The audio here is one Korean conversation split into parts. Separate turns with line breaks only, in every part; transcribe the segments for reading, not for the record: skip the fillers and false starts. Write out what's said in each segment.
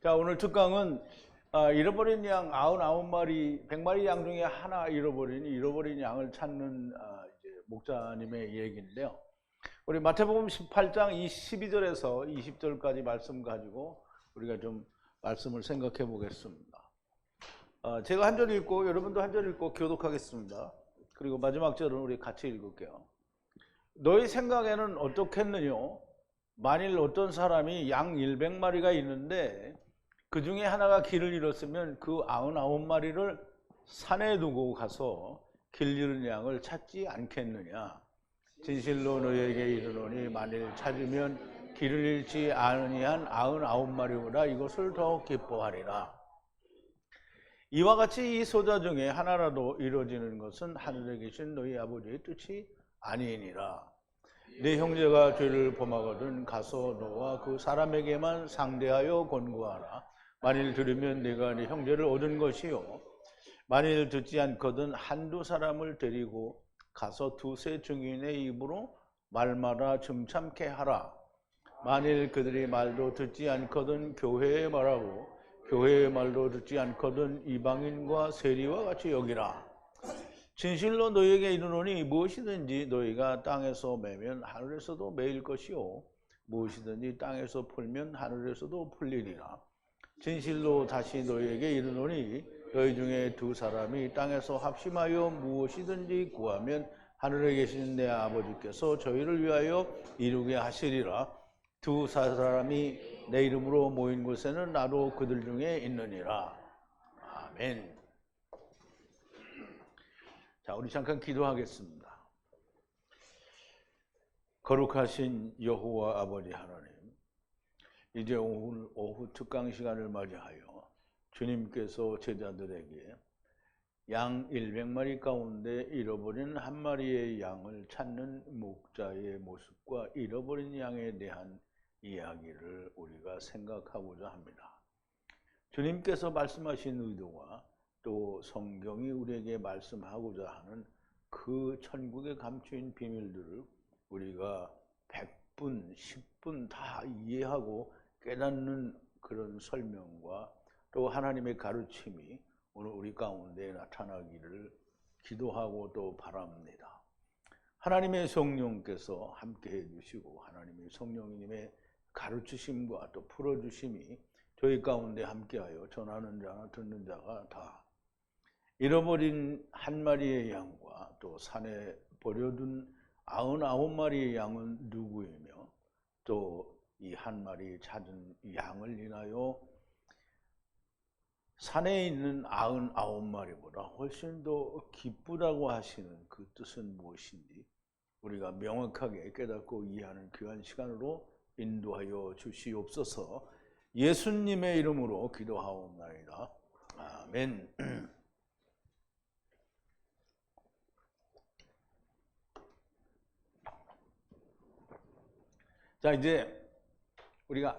자, 오늘 특강은 잃어버린 양 99마리, 100마리 양 중에 하나 잃어버린 양을 찾는 이제 목사님의 얘기인데요. 우리 마태복음 18장 12절에서 20절까지 말씀 가지고 우리가 좀 말씀을 생각해 보겠습니다. 제가 한 절 읽고 여러분도 한 절 읽고 교독하겠습니다. 그리고 마지막 절은 우리 같이 읽을게요. 너희 생각에는 어떻겠느냐? 만일 어떤 사람이 양 100마리가 있는데 그 중에 하나가 길을 잃었으면 그 99마리를 산에 두고 가서 길 잃은 양을 찾지 않겠느냐? 진실로 너희에게 이르노니 만일 찾으면 길을 잃지 아니한 99마리보다 이것을 더 기뻐하리라. 이와 같이 이 소자 중에 하나라도 이루어지는 것은 하늘에 계신 너희 아버지의 뜻이 아니니라. 네 형제가 죄를 범하거든 가서 너와 그 사람에게만 상대하여 권고하라. 만일 들으면 네가 네 형제를 얻은 것이요, 만일 듣지 않거든 한두 사람을 데리고 가서 두세 증인의 입으로 말마다 증참케 하라. 만일 그들이 말도 듣지 않거든 교회에 말하고 교회의 말도 듣지 않거든 이방인과 세리와 같이 여기라. 진실로 너희에게 이르노니 무엇이든지 너희가 땅에서 매면 하늘에서도 매일 것이요, 무엇이든지 땅에서 풀면 하늘에서도 풀리리라. 진실로 다시 너희에게 이르노니 너희 중에 두 사람이 땅에서 합심하여 무엇이든지 구하면 하늘에 계신 내 아버지께서 저희를 위하여 이루게 하시리라. 두 사람이 내 이름으로 모인 곳에는 나도 그들 중에 있느니라. 아멘. 자, 우리 잠깐 기도하겠습니다. 거룩하신 여호와 아버지 하나님, 이제 오늘 오후 특강 시간을 맞이하여 주님께서 제자들에게 양 100마리 가운데 잃어버린 한 마리의 양을 찾는 목자의 모습과 잃어버린 양에 대한 이야기를 우리가 생각하고자 합니다. 주님께서 말씀하신 의도와 또 성경이 우리에게 말씀하고자 하는 그 천국에 감추인 비밀들을 우리가 100분, 10분 다 이해하고 깨닫는 그런 설명과 또 하나님의 가르침이 오늘 우리 가운데 나타나기를 기도하고 또 바랍니다. 하나님의 성령께서 함께해 주시고 하나님의 성령님의 가르치심과 또 풀어주심이 저희 가운데 함께하여 전하는 자나 듣는 자가 다 잃어버린 한 마리의 양과 또 산에 버려둔 99마리의 양은 누구이며 또 이 한 마리 찾은 양을 인하여 산에 있는 99마리보다 훨씬 더 기쁘다고 하시는 그 뜻은 무엇인지 우리가 명확하게 깨닫고 이해하는 귀한 시간으로 인도하여 주시옵소서. 예수님의 이름으로 기도하옵나이다. 아멘. 자, 이제 우리가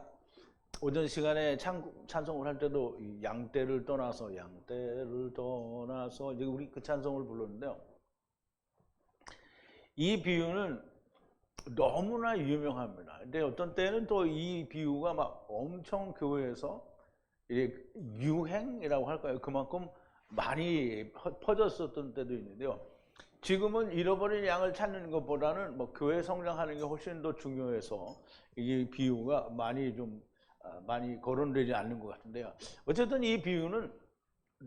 오전 시간에 찬송을 할 때도 양떼를 떠나서 이제 우리 그 찬송을 불렀는데요. 이 비유는 너무나 유명합니다. 근데 어떤 때는 또 이 비유가 막 엄청 교회에서 유행이라고 할까요? 그만큼 많이 퍼졌었던 때도 있는데요. 지금은 잃어버린 양을 찾는 것보다는 뭐 교회 성장하는 게 훨씬 더 중요해서 이 비유가 많이 거론되지 않는 것 같은데요. 어쨌든 이 비유는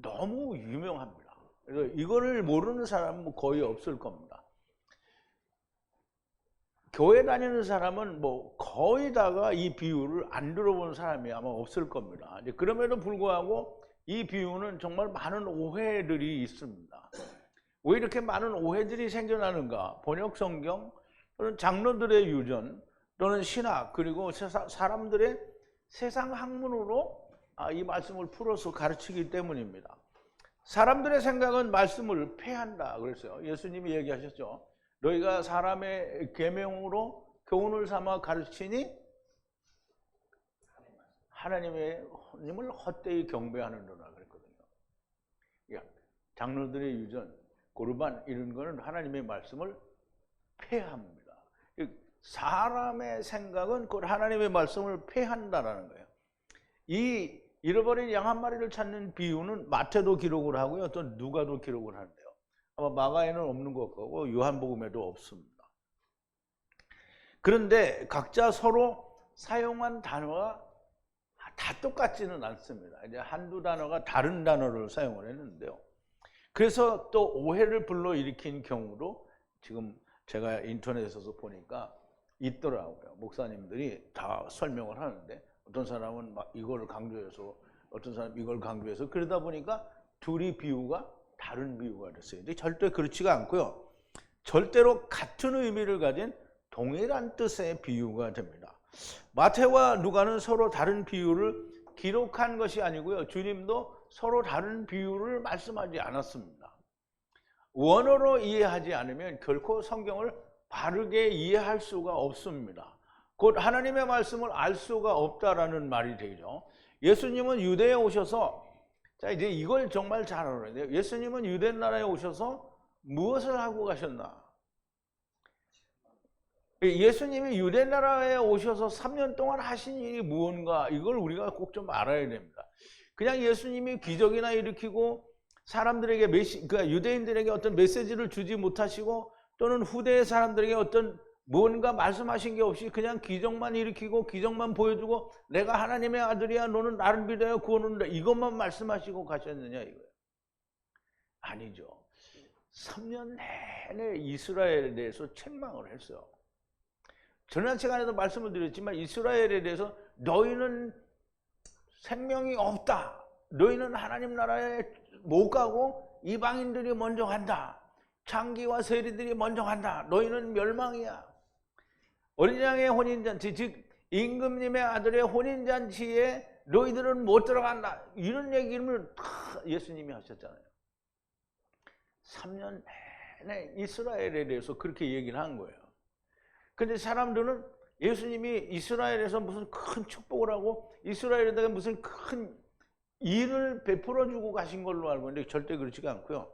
너무 유명합니다. 그래서 이거를 모르는 사람은 거의 없을 겁니다. 교회 다니는 사람은 뭐 거의 다가 이 비유를 안 들어본 사람이 아마 없을 겁니다. 그럼에도 불구하고 이 비유는 정말 많은 오해들이 있습니다. 왜 이렇게 많은 오해들이 생겨나는가? 번역 성경 또는 장로들의 유전 또는 신학 그리고 사람들의 세상 학문으로 이 말씀을 풀어서 가르치기 때문입니다. 사람들의 생각은 말씀을 폐한다 그랬어요. 예수님이 얘기하셨죠. 너희가 사람의 계명으로 교훈을 삼아 가르치니 하나님을 헛되이 경배하는도다 그랬거든요. 장로들의 유전 고르반 이런 거는 하나님의 말씀을 폐합니다. 사람의 생각은 곧 하나님의 말씀을 폐한다라는 거예요. 이 잃어버린 양 한 마리를 찾는 비유는 마태도 기록을 하고요. 또 누가도 기록을 하는데요. 아마 마가에는 없는 것 같고 요한복음에도 없습니다. 그런데 각자 서로 사용한 단어가 다 똑같지는 않습니다. 이제 한두 단어가 다른 단어를 사용을 했는데요. 그래서 또 오해를 불러일으킨 경우도 지금 제가 인터넷에서 보니까 있더라고요. 목사님들이 다 설명을 하는데 어떤 사람은 막 이걸 강조해서 어떤 사람은 이걸 강조해서 그러다 보니까 둘이 비유가 다른 비유가 됐어요. 근데 절대 그렇지가 않고요. 절대로 같은 의미를 가진 동일한 뜻의 비유가 됩니다. 마태와 누가는 서로 다른 비유를 기록한 것이 아니고요. 주님도 서로 다른 비유를 말씀하지 않았습니다. 원어로 이해하지 않으면 결코 성경을 바르게 이해할 수가 없습니다. 곧 하나님의 말씀을 알 수가 없다라는 말이 되죠. 예수님은 유대에 오셔서, 자 이제 이걸 정말 잘 알아야 돼요. 예수님은 유대 나라에 오셔서 무엇을 하고 가셨나? 예수님이 유대 나라에 오셔서 3년 동안 하신 일이 무언가, 이걸 우리가 꼭 좀 알아야 됩니다. 그냥 예수님이 기적이나 일으키고 사람들에게 그러니까 유대인들에게 어떤 메시지를 주지 못하시고 또는 후대의 사람들에게 어떤 뭔가 말씀하신 게 없이 그냥 기적만 일으키고 기적만 보여주고 내가 하나님의 아들이야, 너는 나를 믿어야 구원한다, 이것만 말씀하시고 가셨느냐 이거예요. 아니죠. 3년 내내 이스라엘에 대해서 책망을 했어요. 지난 시간에도 말씀을 드렸지만 이스라엘에 대해서 너희는 생명이 없다, 너희는 하나님 나라에 못 가고 이방인들이 먼저 간다, 장기와 세리들이 먼저 간다, 너희는 멸망이야. 어린 양의 혼인잔치, 즉 임금님의 아들의 혼인잔치에 너희들은 못 들어간다, 이런 얘기를 예수님이 하셨잖아요. 3년 내내 이스라엘에 대해서 그렇게 얘기를 한 거예요. 근데 사람들은 예수님이 이스라엘에서 무슨 큰 축복을 하고 이스라엘에다가 무슨 큰 일을 베풀어 주고 가신 걸로 알고 있는데 절대 그렇지가 않고요.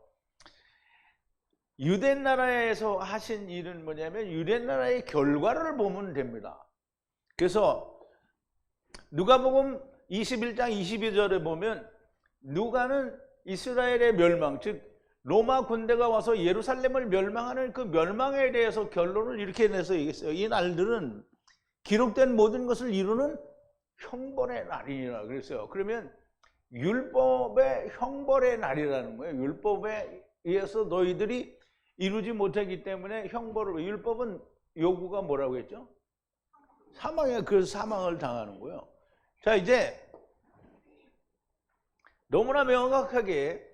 유대 나라에서 하신 일은 뭐냐면 유대 나라의 결과를 보면 됩니다. 그래서 누가복음 21장 22절에 보면 누가는 이스라엘의 멸망, 즉 로마 군대가 와서 예루살렘을 멸망하는 그 멸망에 대해서 결론을 이렇게 내서 얘기했어요. 이 날들은 기록된 모든 것을 이루는 형벌의 날이라 그랬어요. 그러면 율법의 형벌의 날이라는 거예요. 율법에 의해서 너희들이 이루지 못하기 때문에 형벌을, 율법은 요구가 뭐라고 했죠? 사망이에요. 그래서 사망을 당하는 거예요. 자, 이제 너무나 명확하게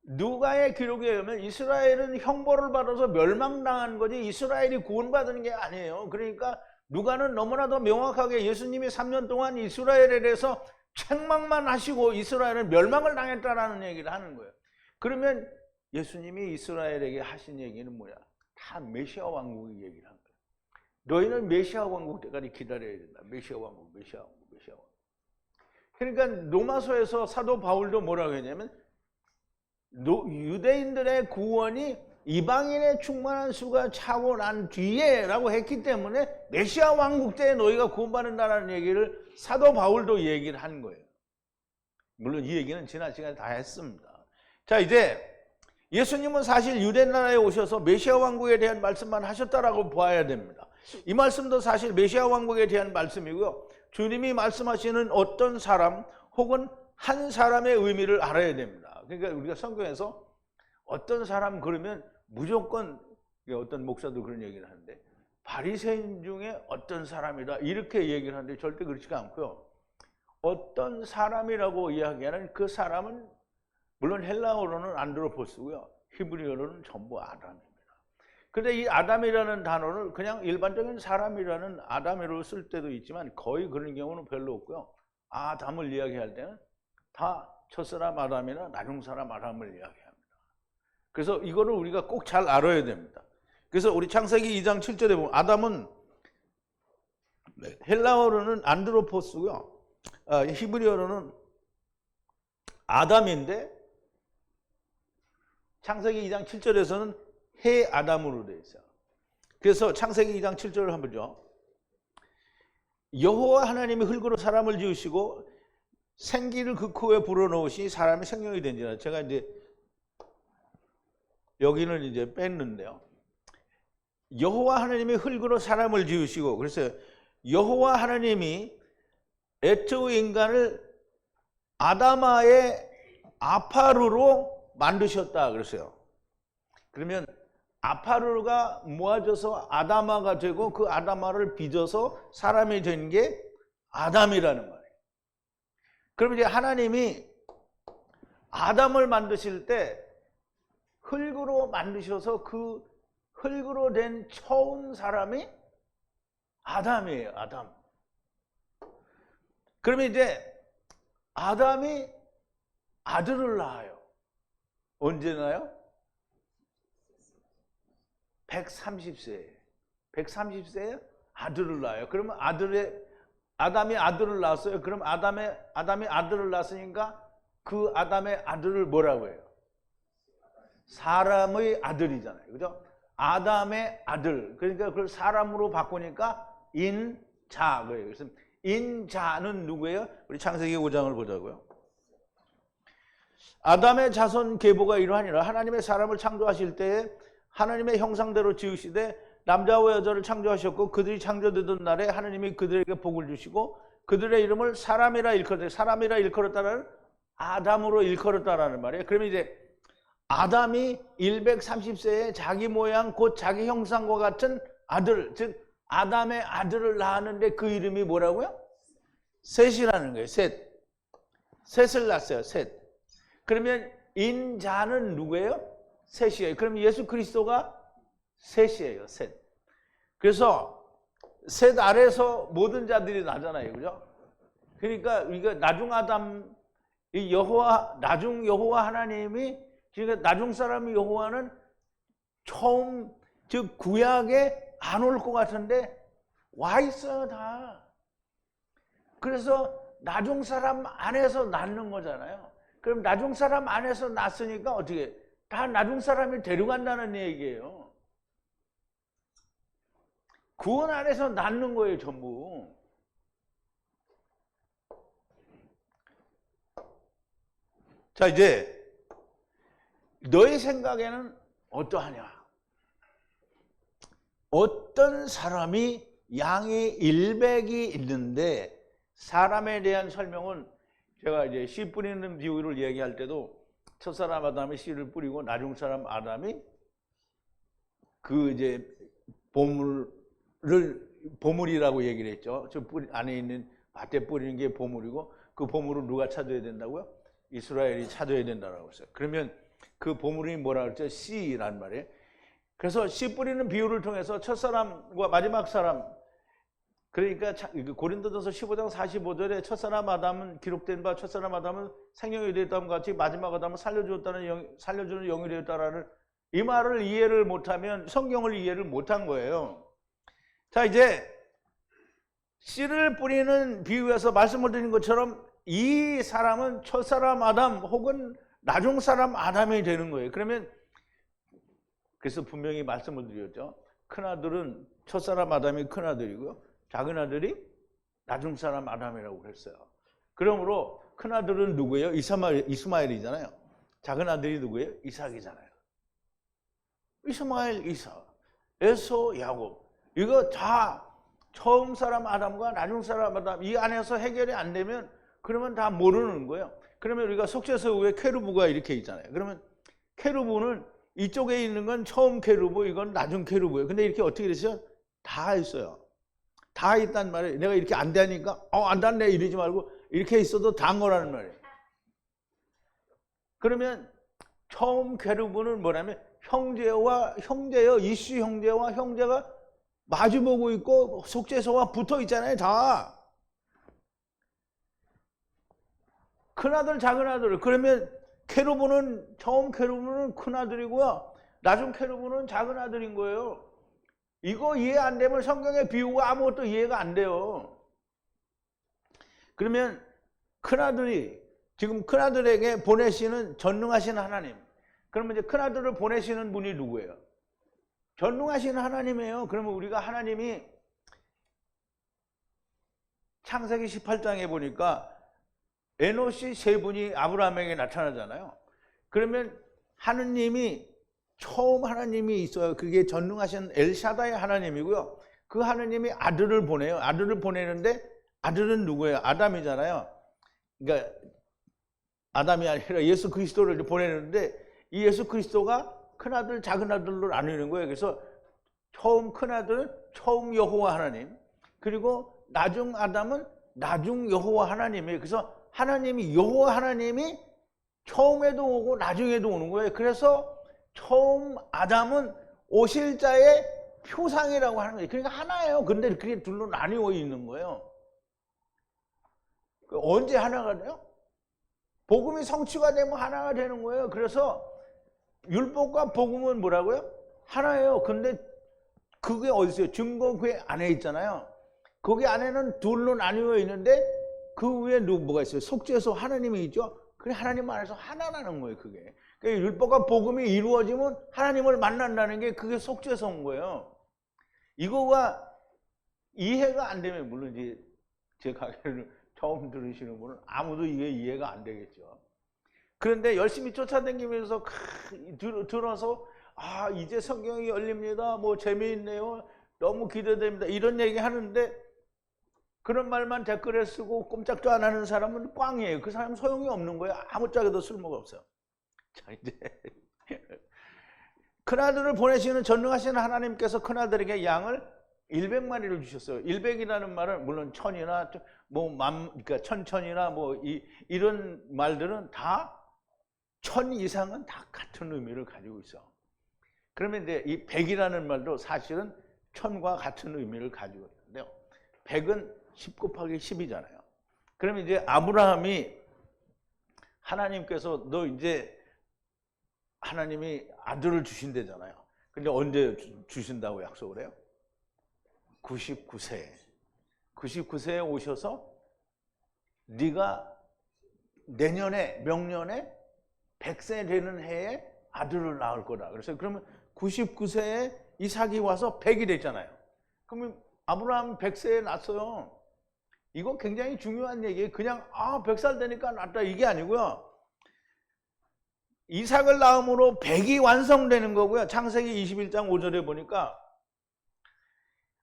누가의 기록에 의하면 이스라엘은 형벌을 받아서 멸망당한 거지 이스라엘이 구원받은 게 아니에요. 그러니까 누가는 너무나도 명확하게 예수님이 3년 동안 이스라엘에 대해서 책망만 하시고 이스라엘은 멸망을 당했다라는 얘기를 하는 거예요. 그러면 예수님이 이스라엘에게 하신 얘기는 뭐야? 다 메시아 왕국의 얘기를 한 거예요. 너희는 메시아 왕국 때까지 기다려야 된다. 메시아 왕국, 메시아 왕국, 메시아 왕국. 그러니까 로마서에서 사도 바울도 뭐라고 했냐면 유대인들의 구원이 이방인의 충만한 수가 차고 난 뒤에 라고 했기 때문에 메시아 왕국 때에 너희가 구원받는다는 얘기를 사도 바울도 얘기를 한 거예요. 물론 이 얘기는 지난 시간에 다 했습니다. 자, 이제 예수님은 사실 유대 나라에 오셔서 메시아 왕국에 대한 말씀만 하셨다라고 봐야 됩니다. 이 말씀도 사실 메시아 왕국에 대한 말씀이고요. 주님이 말씀하시는 어떤 사람 혹은 한 사람의 의미를 알아야 됩니다. 그러니까 우리가 성경에서 어떤 사람 그러면 무조건, 어떤 목사도 그런 얘기를 하는데 바리새인 중에 어떤 사람이다 이렇게 얘기를 하는데 절대 그렇지가 않고요. 어떤 사람이라고 이야기하는 그 사람은 물론 헬라어로는 안드로포스고요. 히브리어로는 전부 아담입니다. 그런데 이 아담이라는 단어를 그냥 일반적인 사람이라는 아담으로 쓸 때도 있지만 거의 그런 경우는 별로 없고요. 아담을 이야기할 때는 다 첫사람 아담이나 나중사람 아담을 이야기합니다. 그래서 이거를 우리가 꼭 잘 알아야 됩니다. 그래서 우리 창세기 2장 7절에 보면 아담은 헬라어로는 안드로포스고요. 히브리어로는 아담인데 창세기 2장 7절에서는 해 아담으로 되어 있어요. 그래서 창세기 2장 7절을 한번 보죠. 여호와 하나님이 흙으로 사람을 지으시고 생기를 그 코에 불어넣으시니 사람이 생명이 된지라. 제가 이제 여기는 이제 뺐는데요. 여호와 하나님이 흙으로 사람을 지으시고, 그래서 여호와 하나님이 애초에 인간을 아다마의 아파루로 만드셨다 그랬어요. 그러면 아파루가 모아져서 아다마가 되고 그 아다마를 빚어서 사람이 된 게 아담이라는 말이에요. 그럼 이제 하나님이 아담을 만드실 때 흙으로 만드셔서 그 흙으로 된 처음 사람이 아담이에요. 아담. 그러면 이제 아담이 아들을 낳아요. 언제 낳아요? 130세에. 130세에 아들을 낳아요. 그러면 아담이 아들을 낳았어요. 그럼 아담이 아들을 낳았으니까 그 아담의 아들을 뭐라고 해요? 사람의 아들이잖아요. 그죠? 아담의 아들. 그러니까 그걸 사람으로 바꾸니까 인자. 그래서 인자는 누구예요? 우리 창세기 5장을 보자고요. 아담의 자손 계보가 이러하니라. 하나님의 사람을 창조하실 때에 하나님의 형상대로 지으시되 남자와 여자를 창조하셨고 그들이 창조되던 날에 하나님이 그들에게 복을 주시고 그들의 이름을 사람이라 일컬었다. 사람이라 일컬었다는 아담으로 일컬었다라는 말이에요. 그러면 이제 아담이 130세에 자기 모양 곧 자기 형상과 같은 아들, 즉 아담의 아들을 낳았는데 그 이름이 뭐라고요? 셋이라는 거예요. 셋을 낳았어요. 셋. 그러면 인자는 누구예요? 셋이에요. 그럼 예수 그리스도가 셋이에요. 셋. 그래서 셋 아래서 모든 자들이 나잖아요. 그죠? 그러니까 우리가 나중 아담, 나중 여호와 하나님이, 그러니까 나중 사람 여호와는 처음, 즉 구약에 안 올 것 같은데 와 있어요. 다. 그래서 나중 사람 안에서 낳는 거잖아요. 그럼 나중 사람 안에서 낳았으니까 어떻게 다 나중 사람이 데려간다는 얘기예요. 구원 안에서 낳는 거예요. 전부. 자, 이제 너의 생각에는 어떠하냐? 어떤 사람이 양의 100이 있는데 사람에 대한 설명은 제가 이제 씨 뿌리는 비유를 얘기할 때도 첫사람 아담이 씨를 뿌리고 나중 사람 아담이 그 이제 보물이라고 얘기를 했죠. 저 안에 있는 밭에 뿌리는 게 보물이고 그 보물을 누가 찾아야 된다고요? 이스라엘이 찾아야 된다고 했어요. 그러면 그 보물이 뭐라 그랬죠? 씨란 말이에요. 그래서 씨 뿌리는 비유를 통해서 첫사람과 마지막 사람, 그러니까 고린도전서 15장 45절에 첫사람 아담은 기록된 바 첫사람 아담은 생명이 되었다는 것 같이 마지막 아담은 살려주는 영이 되었다라는 이 말을 이해를 못하면 성경을 이해를 못한 거예요. 자, 이제 씨를 뿌리는 비유에서 말씀을 드린 것처럼 이 사람은 첫사람 아담 혹은 나중 사람 아담이 되는 거예요. 그러면 그래서 분명히 말씀을 드렸죠. 큰아들은 첫사람 아담이 큰아들이고요. 작은 아들이 나중 사람 아담이라고 그랬어요. 그러므로 큰아들은 누구예요? 이스마엘이잖아요. 작은 아들이 누구예요? 이삭이잖아요. 이스마엘, 이삭, 에서, 야곱. 이거 다 처음 사람 아담과 나중 사람 아담 이 안에서 해결이 안 되면 그러면 다 모르는 거예요. 그러면 우리가 속죄서 위에 케루브가 이렇게 있잖아요. 그러면 케루브는 이쪽에 있는 건 처음 케루브, 이건 나중 케루브예요. 근데 이렇게 어떻게 됐어요? 다 있어요. 다 있단 말이에요. 내가 이렇게 안 되니까 안 닿네 이러지 말고 이렇게 있어도 단 거라는 말이에요. 그러면 처음 케루브는 뭐냐면 형제요, 이슈 형제와 형제가 마주보고 있고 속죄소와 붙어 있잖아요. 다. 큰아들, 작은아들. 그러면 처음 케루브는 큰아들이고요. 나중 케루브는 작은아들인 거예요. 이거 이해 안 되면 성경의 비유가 아무것도 이해가 안 돼요. 그러면 지금 큰아들에게 보내시는 전능하신 하나님. 그러면 이제 큰아들을 보내시는 분이 누구예요? 전능하신 하나님이에요. 그러면 우리가 하나님이 창세기 18장에 보니까 에노시 세 분이 아브라함에게 나타나잖아요. 그러면 하느님이 처음 하나님이 있어요. 그게 전능하신 엘샤다의 하나님이고요. 그 하나님이 아들을 보내요. 아들을 보내는데 아들은 누구예요? 아담이잖아요. 그러니까 아담이 아니라 예수 그리스도를 보내는데 이 예수 그리스도가 큰아들 작은 아들로 나누는 거예요. 그래서 처음 큰아들은 처음 여호와 하나님, 그리고 나중 아담은 나중 여호와 하나님이에요. 그래서 하나님이 여호와 하나님이 처음에도 오고 나중에도 오는 거예요. 그래서 처음 아담은 오실 자의 표상이라고 하는 거예요. 그러니까 하나예요. 근데 그게 둘로 나뉘어 있는 거예요. 언제 하나가 돼요? 복음이 성취가 되면 하나가 되는 거예요. 그래서 율법과 복음은 뭐라고요? 하나예요. 근데 그게 어디 있어요? 증거궤 안에 있잖아요. 거기 안에는 둘로 나뉘어 있는데 그 위에 뭐가 있어요? 속죄소 하나님이 있죠. 그래 하나님 안에서 하나라는 거예요. 그게. 그러니까 율법과 복음이 이루어지면 하나님을 만난다는 게 그게 속죄소인 거예요. 이거가 이해가 안 되면 물론 이제 제 강의를 처음 들으시는 분은 아무도 이게 이해가 안 되겠죠. 그런데 열심히 쫓아다니면서 들어서 아 이제 성경이 열립니다. 뭐 재미있네요. 너무 기대됩니다. 이런 얘기 하는데 그런 말만 댓글에 쓰고 꼼짝도 안 하는 사람은 꽝이에요. 그 사람 소용이 없는 거예요. 아무짝에도 쓸모가 없어요. 자 이제 큰아들을 보내시는 전능하신 하나님께서 큰아들에게 양을 100마리를 주셨어요. 100이라는 말은 물론 천이나 뭐 그러니까 천천이나 뭐 이런 말들은 다 1000 이상은 다 같은 의미를 가지고 있어. 그러면 이제 이 100이라는 말도 사실은 1000과 같은 의미를 가지고 있는데요. 100은 10 곱하기 10이잖아요. 그러면 이제 아브라함이 하나님께서 너 이제 하나님이 아들을 주신대잖아요. 근데 언제 주신다고 약속을 해요? 99세에. 99세에 오셔서 네가 내년에 명년에 100세 되는 해에 아들을 낳을 거다. 그래서 그러면 99세에 이삭이 와서 100이 됐잖아요. 그러면 아브라함 100세에 낳았어요. 이거 굉장히 중요한 얘기예요. 그냥 100살 되니까 낳았다 이게 아니고요. 이삭을 낳음으로 100이 완성되는 거고요. 창세기 21장 5절에 보니까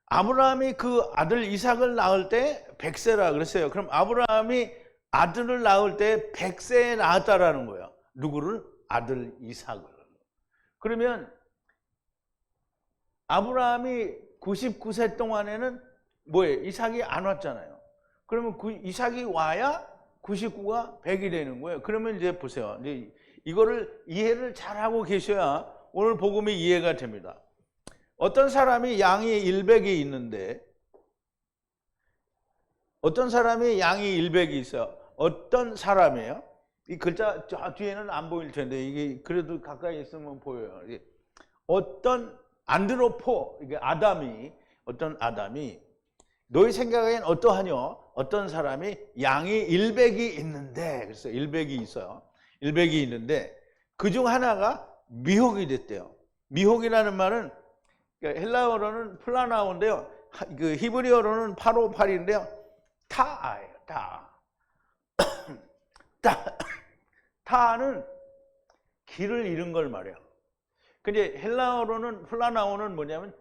아브라함이 그 아들 이삭을 낳을 때 100세라 그랬어요. 그럼 아브라함이 아들을 낳을 때 100세에 낳았다라는 거예요. 누구를? 아들 이삭을. 그러면 아브라함이 99세 동안에는 뭐예요? 이삭이 안 왔잖아요. 그러면 이삭이 와야 99가 100이 되는 거예요. 그러면 이제 보세요. 이제 이거를 이해를 잘하고 계셔야 오늘 복음이 이해가 됩니다. 어떤 사람이 양이 100이 있는데 어떤 사람이 양이 100이 있어요. 어떤 사람이에요? 이 글자 저 뒤에는 안 보일 텐데 이게 그래도 가까이 있으면 보여요. 어떤 안드로포 이게 어떤 아담이 너희 생각엔 어떠하뇨? 어떤 사람이 양이 100이 있는데 그래서 100이 있어요. 100이 있는데 그중 하나가 미혹이 됐대요. 미혹이라는 말은 헬라어로는 플라나오인데요. 그 히브리어로는 858인데요. 타예요. 타는 길을 잃은 걸 말해요. 근데 헬라어로는 플라나오는 뭐냐면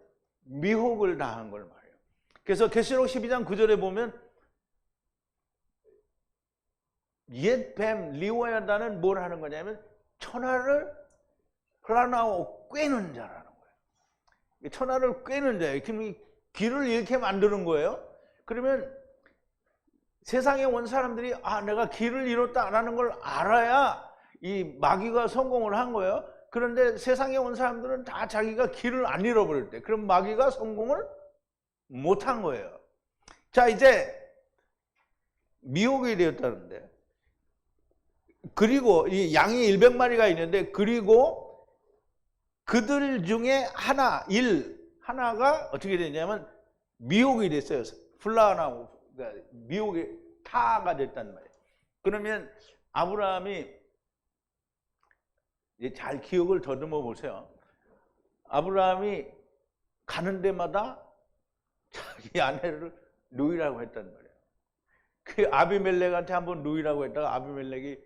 미혹을 당한 걸 말해요. 그래서 계시록 12장 9절에 보면 옛 뱀 리오야다는 뭘 하는 거냐면 천하를 플라나오 꿰는 자라는 거예요. 천하를 꿰는 자예요. 길을 잃게 만드는 거예요. 그러면 세상에 온 사람들이 내가 길을 잃었다라는 걸 알아야 이 마귀가 성공을 한 거예요. 그런데 세상에 온 사람들은 다 자기가 길을 안 잃어버릴 때 그럼 마귀가 성공을 못한 거예요. 자 이제 미혹이 되었다는데 그리고 이 양이 100마리가 있는데 그리고 그들 중에 하나가 어떻게 되냐면 미혹이 됐어요. 플라나오 그러니까 미혹의 타가 됐단 말이에요. 그러면 아브라함이 잘 기억을 더듬어 보세요. 아브라함이 가는 데마다 자기 아내를 누이라고 했단 말이에요. 그 아비멜렉한테 한번 누이라고 했다가 아비멜렉이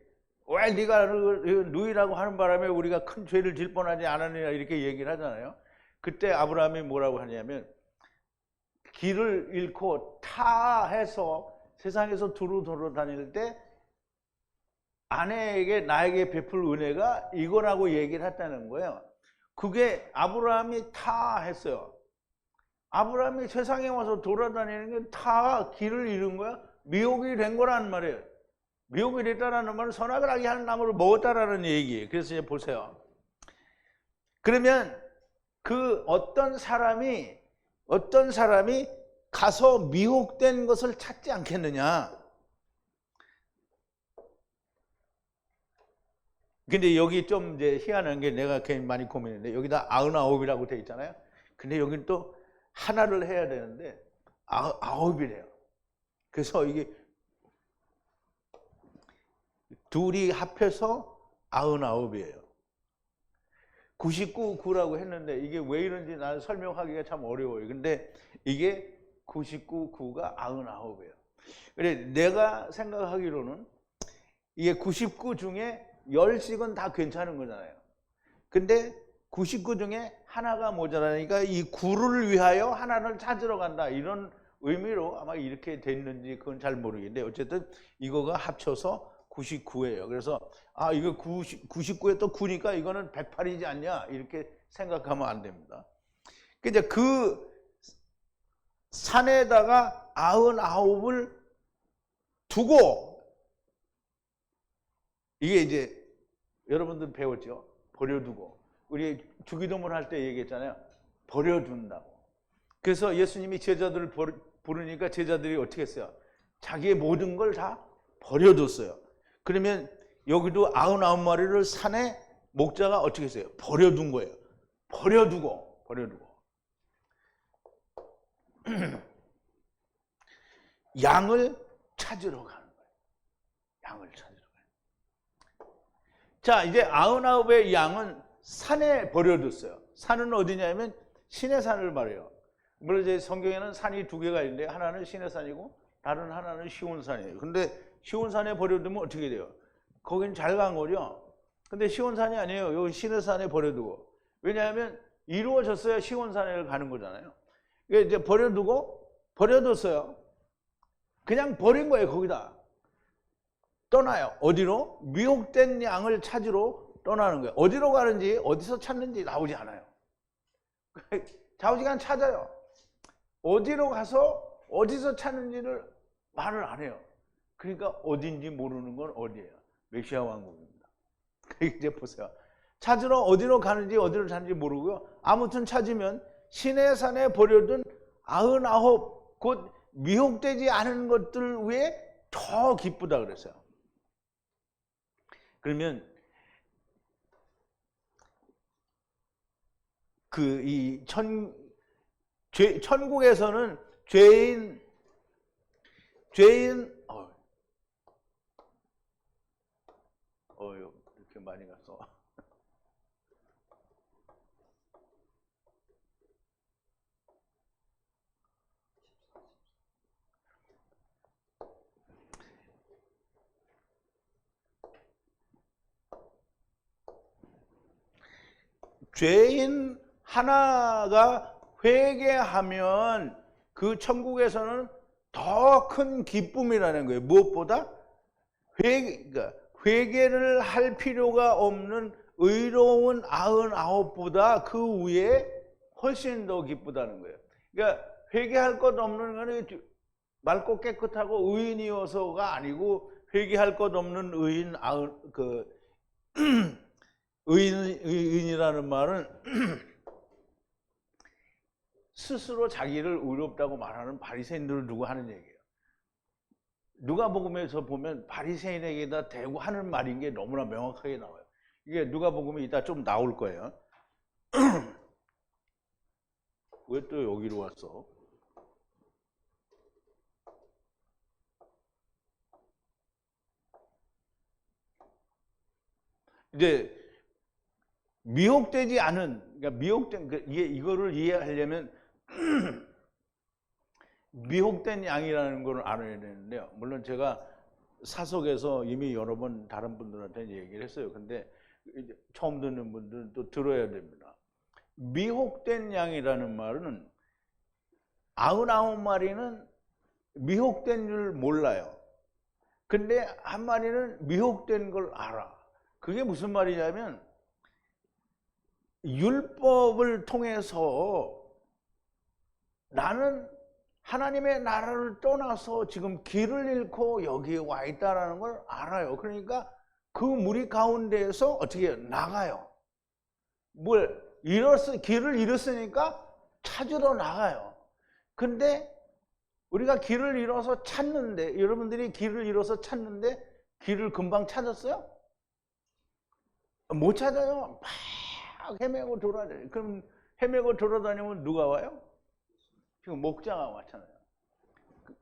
왜 네가 누이라고 하는 바람에 우리가 큰 죄를 질 뻔하지 않았느냐 이렇게 얘기를 하잖아요. 그때 아브라함이 뭐라고 하냐면 길을 잃고 타해서 세상에서 두루 다닐 때 아내에게 나에게 베풀 은혜가 이거라고 얘기를 했다는 거예요. 그게 아브라함이 타했어요. 아브라함이 세상에 와서 돌아다니는 게 타 길을 잃은 거야. 미혹이 된 거란 말이에요. 미혹이 됐다는 말은 선악을 알게 하는 나무를 먹었다라는 얘기예요. 그래서 이제 보세요. 그러면 그 어떤 사람이 가서 미혹된 것을 찾지 않겠느냐. 근데 여기 좀 이제 희한한 게 내가 괜히 많이 고민했는데 여기다 99이라고 돼 있잖아요. 근데 여기는 또 하나를 해야 되는데 9이래요. 그래서 이게 둘이 합해서 99이에요. 99, 9라고 했는데 이게 왜 이런지 나는 설명하기가 참 어려워요. 근데 이게 99, 9가 99이에요. 그래 내가 생각하기로는 이게 99 중에 10씩은 다 괜찮은 거잖아요. 근데 99 중에 하나가 모자라니까 이 9를 위하여 하나를 찾으러 간다 이런 의미로 아마 이렇게 됐는지 그건 잘 모르겠는데 어쨌든 이거가 합쳐서 99예요. 그래서 이거 99에 또 9니까 이거는 108이지 않냐 이렇게 생각하면 안 됩니다. 이제 그 산에다가 99을 두고 이게 이제 여러분들 배웠죠? 버려두고. 우리 주기도문 할 때 얘기했잖아요. 버려둔다고. 그래서 예수님이 제자들을 부르니까 제자들이 어떻게 했어요? 자기의 모든 걸 다 버려뒀어요. 그러면 여기도 99마리를 산에 목자가 어떻게 했어요? 버려둔 거예요. 버려두고. 양을 찾으러 가는 거예요. 양을 찾으러 가요. 자, 이제 99의 양은 산에 버려뒀어요. 산은 어디냐면 시내산을 말해요. 물론 이제 성경에는 산이 두 개가 있는데 하나는 시내산이고 다른 하나는 시온산이에요. 근데 시온산에 버려두면 어떻게 돼요? 거긴 잘 간 거죠. 근데 시온산이 아니에요. 여기 시내산에 버려두고. 왜냐하면 이루어졌어야 시온산에 가는 거잖아요. 이제 버려뒀어요. 그냥 버린 거예요. 거기다 떠나요. 어디로? 미혹된 양을 찾으러 떠나는 거예요. 어디로 가는지 어디서 찾는지 나오지 않아요. 좌우지간 찾아요. 어디로 가서 어디서 찾는지를 말을 안 해요. 그러니까 어딘지 모르는 건 어디예요? 메시아 왕국입니다. 이제 보세요. 찾으러 어디로 가는지 어디로 찾는지 모르고요. 아무튼 찾으면 시내산에 버려둔 99 곧 미혹되지 않은 것들 위에 더 기쁘다 그랬어요. 그러면 천국에서는 죄인 이렇게 많이 갔어. 죄인 하나가 회개하면 그 천국에서는 더 큰 기쁨이라는 거예요. 무엇보다 회개를 할 필요가 없는 의로운 99보다 그 위에 훨씬 더 기쁘다는 거예요. 그러니까 회개할 것 없는 거는 맑고 깨끗하고 의인이어서가 아니고 회개할 것 없는 의인 의인이라는 말은 스스로 자기를 의롭다고 말하는 바리새인들을 두고 하는 얘기예요. 누가복음에서 보면 바리새인에게다 대고 하는 말인 게 너무나 명확하게 나와요. 이게 누가복음이 이따 좀 나올 거예요. 왜 또 여기로 왔어? 이제 미혹되지 않은, 그러니까 미혹된 이거를 이해하려면 미혹된 양이라는 걸 알아야 되는데요. 물론 제가 사석에서 이미 여러 번 다른 분들한테 얘기를 했어요. 근데 처음 듣는 분들은 또 들어야 됩니다. 미혹된 양이라는 말은 99마리는 미혹된 줄 몰라요. 근데 한 마리는 미혹된 걸 알아. 그게 무슨 말이냐면 율법을 통해서 나는 하나님의 나라를 떠나서 지금 길을 잃고 여기에 와 있다는 걸 알아요. 그러니까 그 무리 가운데에서 어떻게 나가요. 길을 잃었으니까 찾으러 나가요. 근데 우리가 길을 잃어서 찾는데, 여러분들이 길을 잃어서 찾는데 길을 금방 찾았어요? 못 찾아요. 막 헤매고 돌아다녀요. 그럼 헤매고 돌아다니면 누가 와요? 지금 목자가 왔잖아요.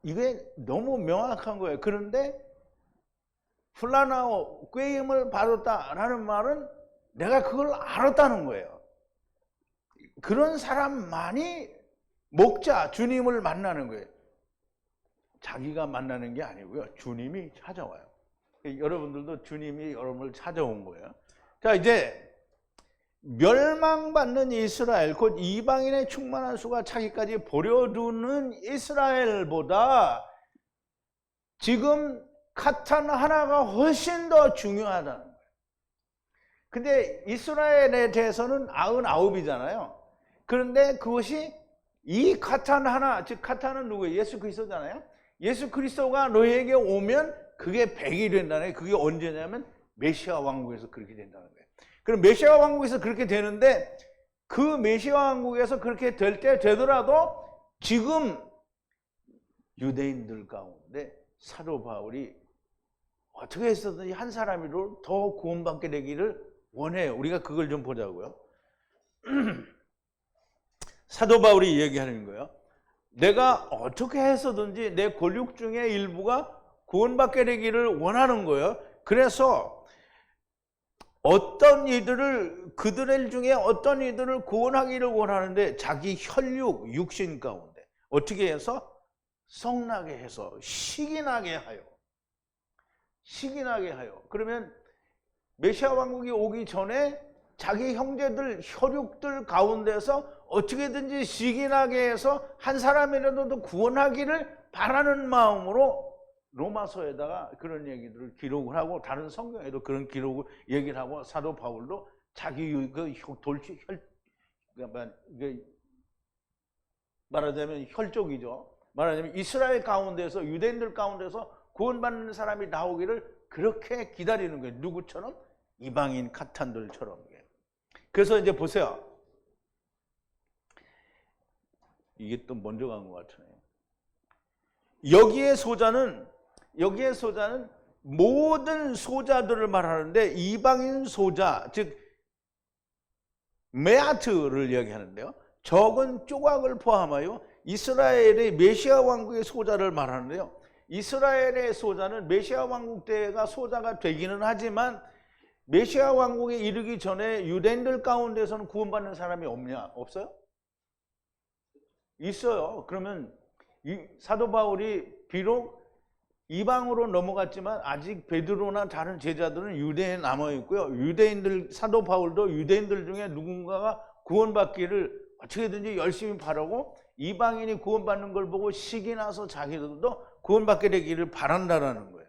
이게 너무 명확한 거예요. 그런데 플라나오 꾀임을 받았다라는 말은 내가 그걸 알았다는 거예요. 그런 사람만이 목자, 주님을 만나는 거예요. 자기가 만나는 게 아니고요. 주님이 찾아와요. 여러분들도 주님이 여러분을 찾아온 거예요. 자, 이제 멸망받는 이스라엘, 곧 이방인의 충만한 수가 차기까지 버려두는 이스라엘보다 지금 카탄 하나가 훨씬 더 중요하다는 거예요. 근데 이스라엘에 대해서는 99이잖아요. 그런데 그것이 이 카탄 하나, 즉 카탄은 누구예요? 예수 그리스도잖아요. 예수 그리스도가 너희에게 오면 그게 100이 된다는 거예요. 그게 언제냐면 메시아 왕국에서 그렇게 된다는 거예요. 그럼 메시아 왕국에서 그렇게 되는데 그 메시아 왕국에서 그렇게 될 때 되더라도 지금 유대인들 가운데 사도 바울이 어떻게 했었든지 한 사람이라도 더 구원받게 되기를 원해요. 우리가 그걸 좀 보자고요. 사도 바울이 얘기하는 거예요. 내가 어떻게 해서든지 내 권력 중에 일부가 구원받게 되기를 원하는 거예요. 그래서 어떤 이들을, 그들 중에 어떤 이들을 구원하기를 원하는데 자기 혈육, 육신 가운데 어떻게 해서? 성나게 해서 시기나게 하여. 시기나게 하여. 그러면 메시아 왕국이 오기 전에 자기 형제들, 혈육들 가운데서 어떻게든지 시기나게 해서 한 사람이라도 구원하기를 바라는 마음으로 로마서에다가 그런 얘기들을 기록을 하고 다른 성경에도 그런 기록을 얘기를 하고 사도 바울도 자기 말하자면 혈족이죠. 말하자면 이스라엘 가운데서 유대인들 가운데서 구원받는 사람이 나오기를 그렇게 기다리는 거예요. 누구처럼? 이방인 카탄들처럼. 그래서 이제 보세요. 이게 또 먼저 간 것 같으네요. 여기에 소자는 모든 소자들을 말하는데 이방인 소자, 즉 메아트를 이야기하는데요. 적은 조각을 포함하여 이스라엘의 메시아 왕국의 소자를 말하는데요. 이스라엘의 소자는 메시아 왕국 때가 소자가 되기는 하지만 메시아 왕국에 이르기 전에 유대인들 가운데서는 구원받는 사람이 없냐? 없어요? 있어요. 그러면 사도 바울이 비록 이방으로 넘어갔지만 아직 베드로나 다른 제자들은 유대에 남아있고요. 유대인들, 사도 바울도 유대인들 중에 누군가가 구원받기를 어떻게든지 열심히 바라고 이방인이 구원받는 걸 보고 식이 나서 자기들도 구원받게 되기를 바란다라는 거예요.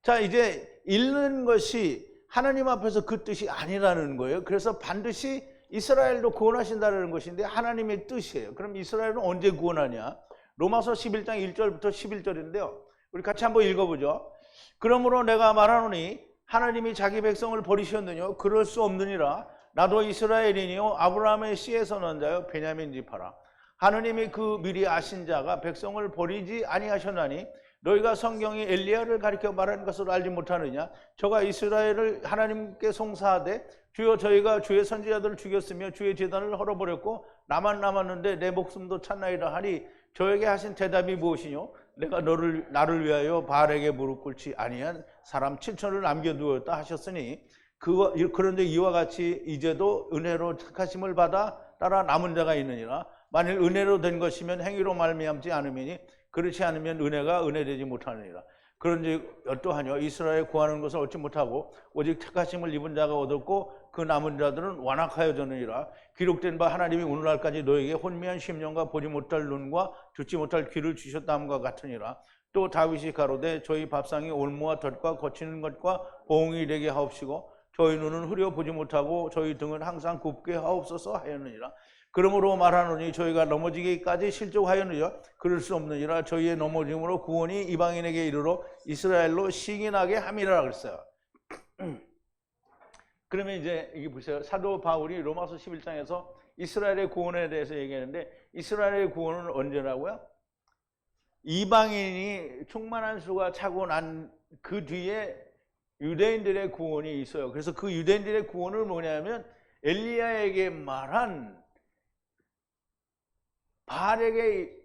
자, 이제 읽는 것이 하나님 앞에서 그 뜻이 아니라는 거예요. 그래서 반드시 이스라엘도 구원하신다는 것인데 하나님의 뜻이에요. 그럼 이스라엘은 언제 구원하냐? 로마서 11장 1절부터 11절인데요. 우리 같이 한번 읽어보죠. 그러므로 내가 말하노니 하나님이 자기 백성을 버리셨느냐? 그럴 수 없느니라. 나도 이스라엘이니요 아브라함의 씨에서 난 자요 베냐민 지파라. 하나님이 그 미리 아신 자가 백성을 버리지 아니하셨나니 너희가 성경이 엘리야를 가리켜 말하는 것을 알지 못하느냐? 저가 이스라엘을 하나님께 송사하되 주여 저희가 주의 선지자들을 죽였으며 주의 제단을 헐어버렸고 나만 남았는데 내 목숨도 찾나이다 하니 저에게 하신 대답이 무엇이뇨? 내가 나를 위하여 바알에게 무릎 꿇지 아니한 사람 7천을 남겨두었다 하셨으니 그런데 이와 같이 이제도 은혜로 착하심을 받아 따라 남은 자가 있느니라. 만일 은혜로 된 것이면 행위로 말미암지 않으니 그렇지 않으면 은혜가 은혜되지 못하느니라. 그런즉 어떠하뇨? 이스라엘 구하는 것을 얻지 못하고 오직 택하심을 입은 자가 얻었고 그 남은 자들은 완악하여졌느니라. 기록된 바 하나님이 오늘날까지 너에게 혼미한 심령과 보지 못할 눈과 듣지 못할 귀를 주셨다함과 같으니라. 또 다윗이 가로되 저희 밥상이 올무와 덫과 거치는 것과 보응이 되게 하옵시고 저희 눈은 흐려 보지 못하고 저희 등은 항상 굽게 하옵소서 하였느니라. 그러므로 말하노니 저희가 넘어지기까지 실족하였느냐? 그럴 수 없느니라. 저희의 넘어짐으로 구원이 이방인에게 이르러 이스라엘로 시기나게 함이라 그랬어요. 그러면 이제 이게 보세요. 사도 바울이 로마서 11장에서 이스라엘의 구원에 대해서 얘기하는데 이스라엘의 구원은 언제라고요? 이방인이 충만한 수가 차고 난 그 뒤에 유대인들의 구원이 있어요. 그래서 그 유대인들의 구원을 뭐냐면 엘리야에게 말한 바알에게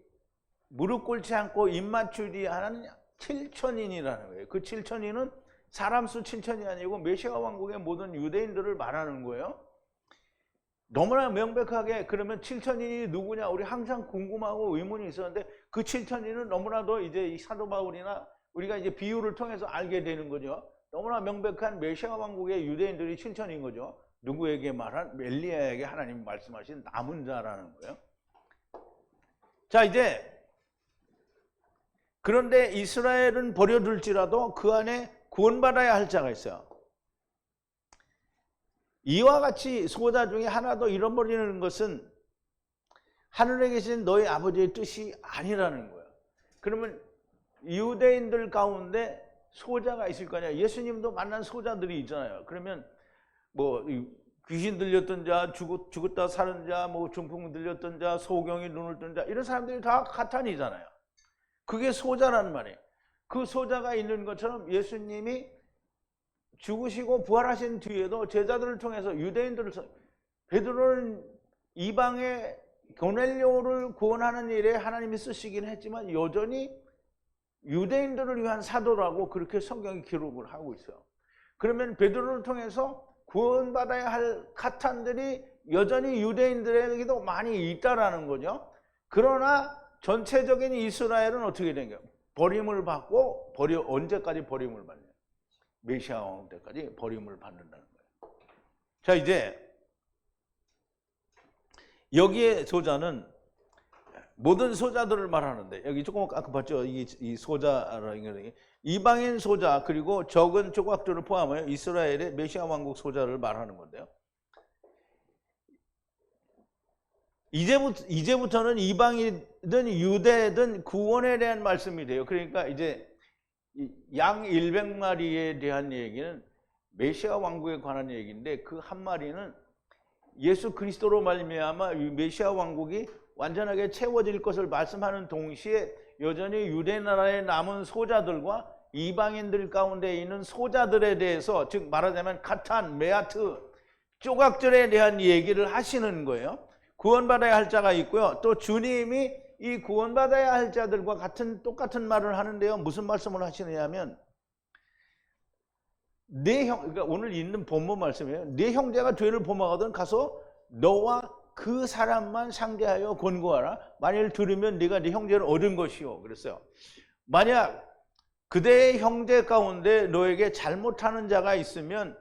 무릎 꿇지 않고 입 맞추지 않은 7천인이라는 거예요. 그 7천인은 사람 수 7천이 아니고 메시아 왕국의 모든 유대인들을 말하는 거예요. 너무나 명백하게 그러면 7천인이 누구냐 우리 항상 궁금하고 의문이 있었는데 그 7천인은 너무나도 이제 이 사도 바울이나 우리가 이제 비유를 통해서 알게 되는 거죠. 너무나 명백한 메시아 왕국의 유대인들이 7천인 거죠. 누구에게 말한? 엘리야에게 하나님 말씀하신 남은 자라는 거예요. 자, 이제 그런데 이스라엘은 버려둘지라도 그 안에 구원받아야 할 자가 있어요. 이와 같이 소자 중에 하나도 잃어버리는 것은 하늘에 계신 너희 아버지의 뜻이 아니라는 거예요. 그러면 유대인들 가운데 소자가 있을 거 아니야. 예수님도 만난 소자들이 있잖아요. 그러면 뭐 귀신 들렸던 자, 죽었다 사는 자, 뭐 중풍 들렸던 자, 소경이 눈을 뜬 자, 이런 사람들이 다 가탄이잖아요. 그게 소자라는 말이에요. 그 소자가 있는 것처럼 예수님이 죽으시고 부활하신 뒤에도 제자들을 통해서 유대인들을 베드로는 이방의 고넬료를 구원하는 일에 하나님이 쓰시긴 했지만 여전히 유대인들을 위한 사도라고 그렇게 성경이 기록을 하고 있어요. 그러면 베드로를 통해서 구원받아야 할 가탄들이 여전히 유대인들에게도 많이 있다라는 거죠. 그러나 전체적인 이스라엘은 어떻게 된 거예요? 버림을 받고 언제까지 버림을 받냐? 메시아 왕 때까지 버림을 받는다는 거예요. 자, 이제 여기에 소자는 모든 소자들을 말하는데 여기 조금 아까 봤죠? 이 소자라는 게 이방인 소자 그리고 적은 조각들을 포함하여 이스라엘의 메시아 왕국 소자를 말하는 건데요. 이제부터는 이방이든 유대든 구원에 대한 말씀이 돼요. 그러니까 이제 양 100마리에 대한 얘기는 메시아 왕국에 관한 얘기인데 그 한 마리는 예수 그리스도로 말미암아 메시아 왕국이 완전하게 채워질 것을 말씀하는 동시에 여전히 유대 나라에 남은 소자들과 이방인들 가운데 있는 소자들에 대해서 즉 말하자면 카탄, 메아트, 조각들에 대한 얘기를 하시는 거예요. 구원받아야 할 자가 있고요. 또 주님이 이 구원받아야 할 자들과 똑같은 말을 하는데요. 무슨 말씀을 하시느냐면 그러니까 오늘 있는 본문 말씀이에요. 네 형제가 죄를 범하거든 가서 너와 그 사람만 상대하여 권고하라. 만일 들으면 네가 네 형제를 얻은 것이요. 그랬어요. 만약 그대의 형제 가운데 너에게 잘못하는 자가 있으면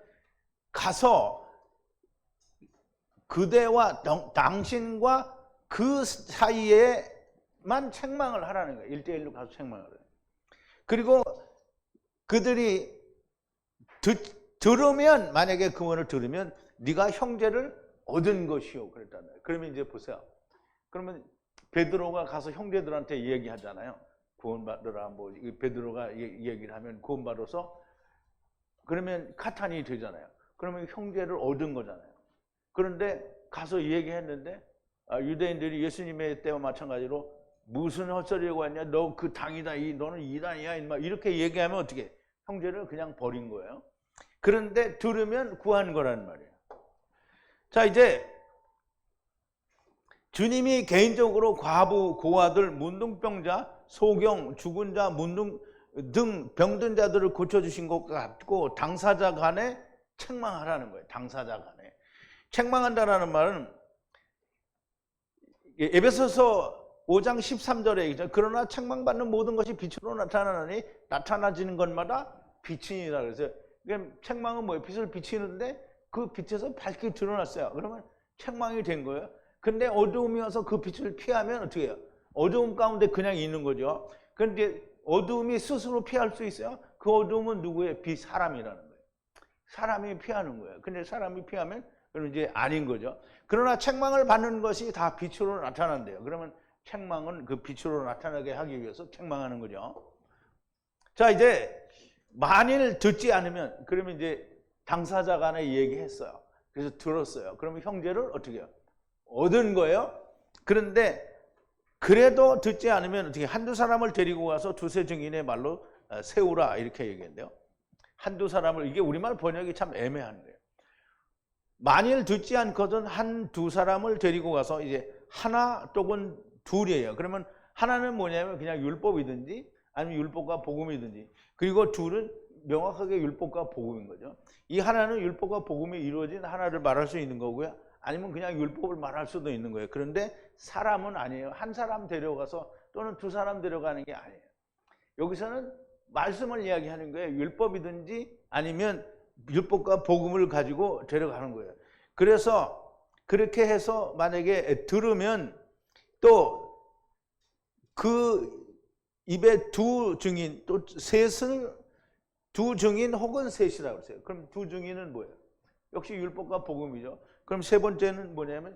가서 그대와 당신과 그 사이에만 책망을 하라는 거예요. 1대1로 가서 책망을 해요. 그리고 그들이 들으면 만약에 그 말을 들으면 네가 형제를 얻은 것이요 그랬다는 거예요. 그러면 이제 보세요. 그러면 베드로가 가서 형제들한테 얘기하잖아요. 구원받으라. 뭐 베드로가 얘기를 하면 구원받아서 그러면 카탄이 되잖아요. 그러면 형제를 얻은 거잖아요. 그런데 가서 얘기했는데 유대인들이 예수님의 때와 마찬가지로 무슨 헛소리라고 했냐? 너 그 당이다. 너는 이단이야. 이렇게 얘기하면 어떻게 해? 형제를 그냥 버린 거예요. 그런데 들으면 구한 거란 말이에요. 자, 이제 주님이 개인적으로 과부, 고아들, 문둥병자, 소경, 죽은 자, 문둥 등 병든 자들을 고쳐주신 것 같고 당사자 간에 책망하라는 거예요. 당사자 간에. 책망한다라는 말은 에베소서 5장 13절에 얘기죠. 그러나 책망받는 모든 것이 빛으로 나타나니 나타나지는 것마다 빛이니라. 그래서 책망은 뭐예요? 빛을 비치는데 그 빛에서 밝게 드러났어요. 그러면 책망이 된 거예요. 근데 어두움이 와서 그 빛을 피하면 어떻게 해요? 어두움 가운데 그냥 있는 거죠. 그런데 어두움이 스스로 피할 수 있어요? 그 어두움은 누구예요? 사람이라는 거예요. 사람이 피하는 거예요. 근데 사람이 피하면 그럼 이제 아닌 거죠. 그러나 책망을 받는 것이 다 빛으로 나타난대요. 그러면 책망은 그 빛으로 나타나게 하기 위해서 책망하는 거죠. 자, 이제 만일 듣지 않으면 그러면 이제 당사자 간에 얘기했어요. 그래서 들었어요. 그러면 형제를 어떻게 해요? 얻은 거예요. 그런데 그래도 듣지 않으면 어떻게 한두 사람을 데리고 가서 두세 증인의 말로 세우라 이렇게 얘기했는데요. 한두 사람을, 이게 우리말 번역이 참 애매한 거예요. 만일 듣지 않거든 한두 사람을 데리고 가서 이제 하나 또는 둘이에요. 그러면 하나는 뭐냐면 그냥 율법이든지 아니면 율법과 복음이든지, 그리고 둘은 명확하게 율법과 복음인 거죠. 이 하나는 율법과 복음이 이루어진 하나를 말할 수 있는 거고요. 아니면 그냥 율법을 말할 수도 있는 거예요. 그런데 사람은 아니에요. 한 사람 데려가서 또는 두 사람 데려가는 게 아니에요. 여기서는 말씀을 이야기하는 거예요. 율법이든지 아니면 율법과 복음을 가지고 데려가는 거예요. 그래서 그렇게 해서 만약에 들으면 또 그 입에 두 증인, 또 셋을 두 증인 혹은 셋이라고 했어요. 그럼 두 증인은 뭐예요? 역시 율법과 복음이죠. 그럼 세 번째는 뭐냐면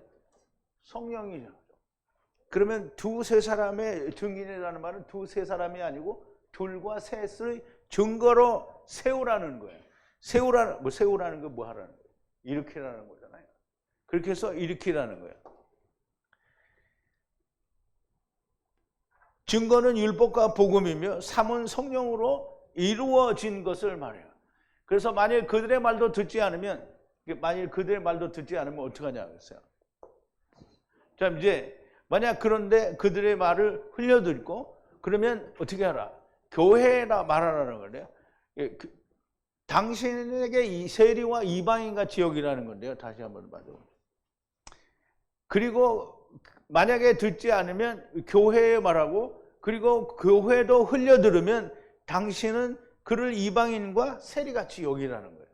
성령이죠. 그러면 두세 사람의 증인이라는 말은 두세 사람이 아니고 둘과 셋의 증거로 세우라는 거예요. 세우라는 거 뭐 하라는 거예요? 일으키라는 거잖아요. 그렇게 해서 일으키라는 거예요. 증거는 율법과 복음이며 삼은 성령으로 이루어진 것을 말해요. 그래서 만일 그들의 말도 듣지 않으면 어떡하냐 그랬어요. 자, 이제 만약 그런데 그들의 말을 흘려듣고 그러면 어떻게 하라? 교회에다 말하라는 거예요. 당신에게 이 세리와 이방인과 지역이라는 건데요. 다시 한번 봐도. 그리고 만약에 듣지 않으면 교회에 말하고, 그리고 교회도 흘려들으면 당신은 그를 이방인과 세리같이 여기라는 거예요.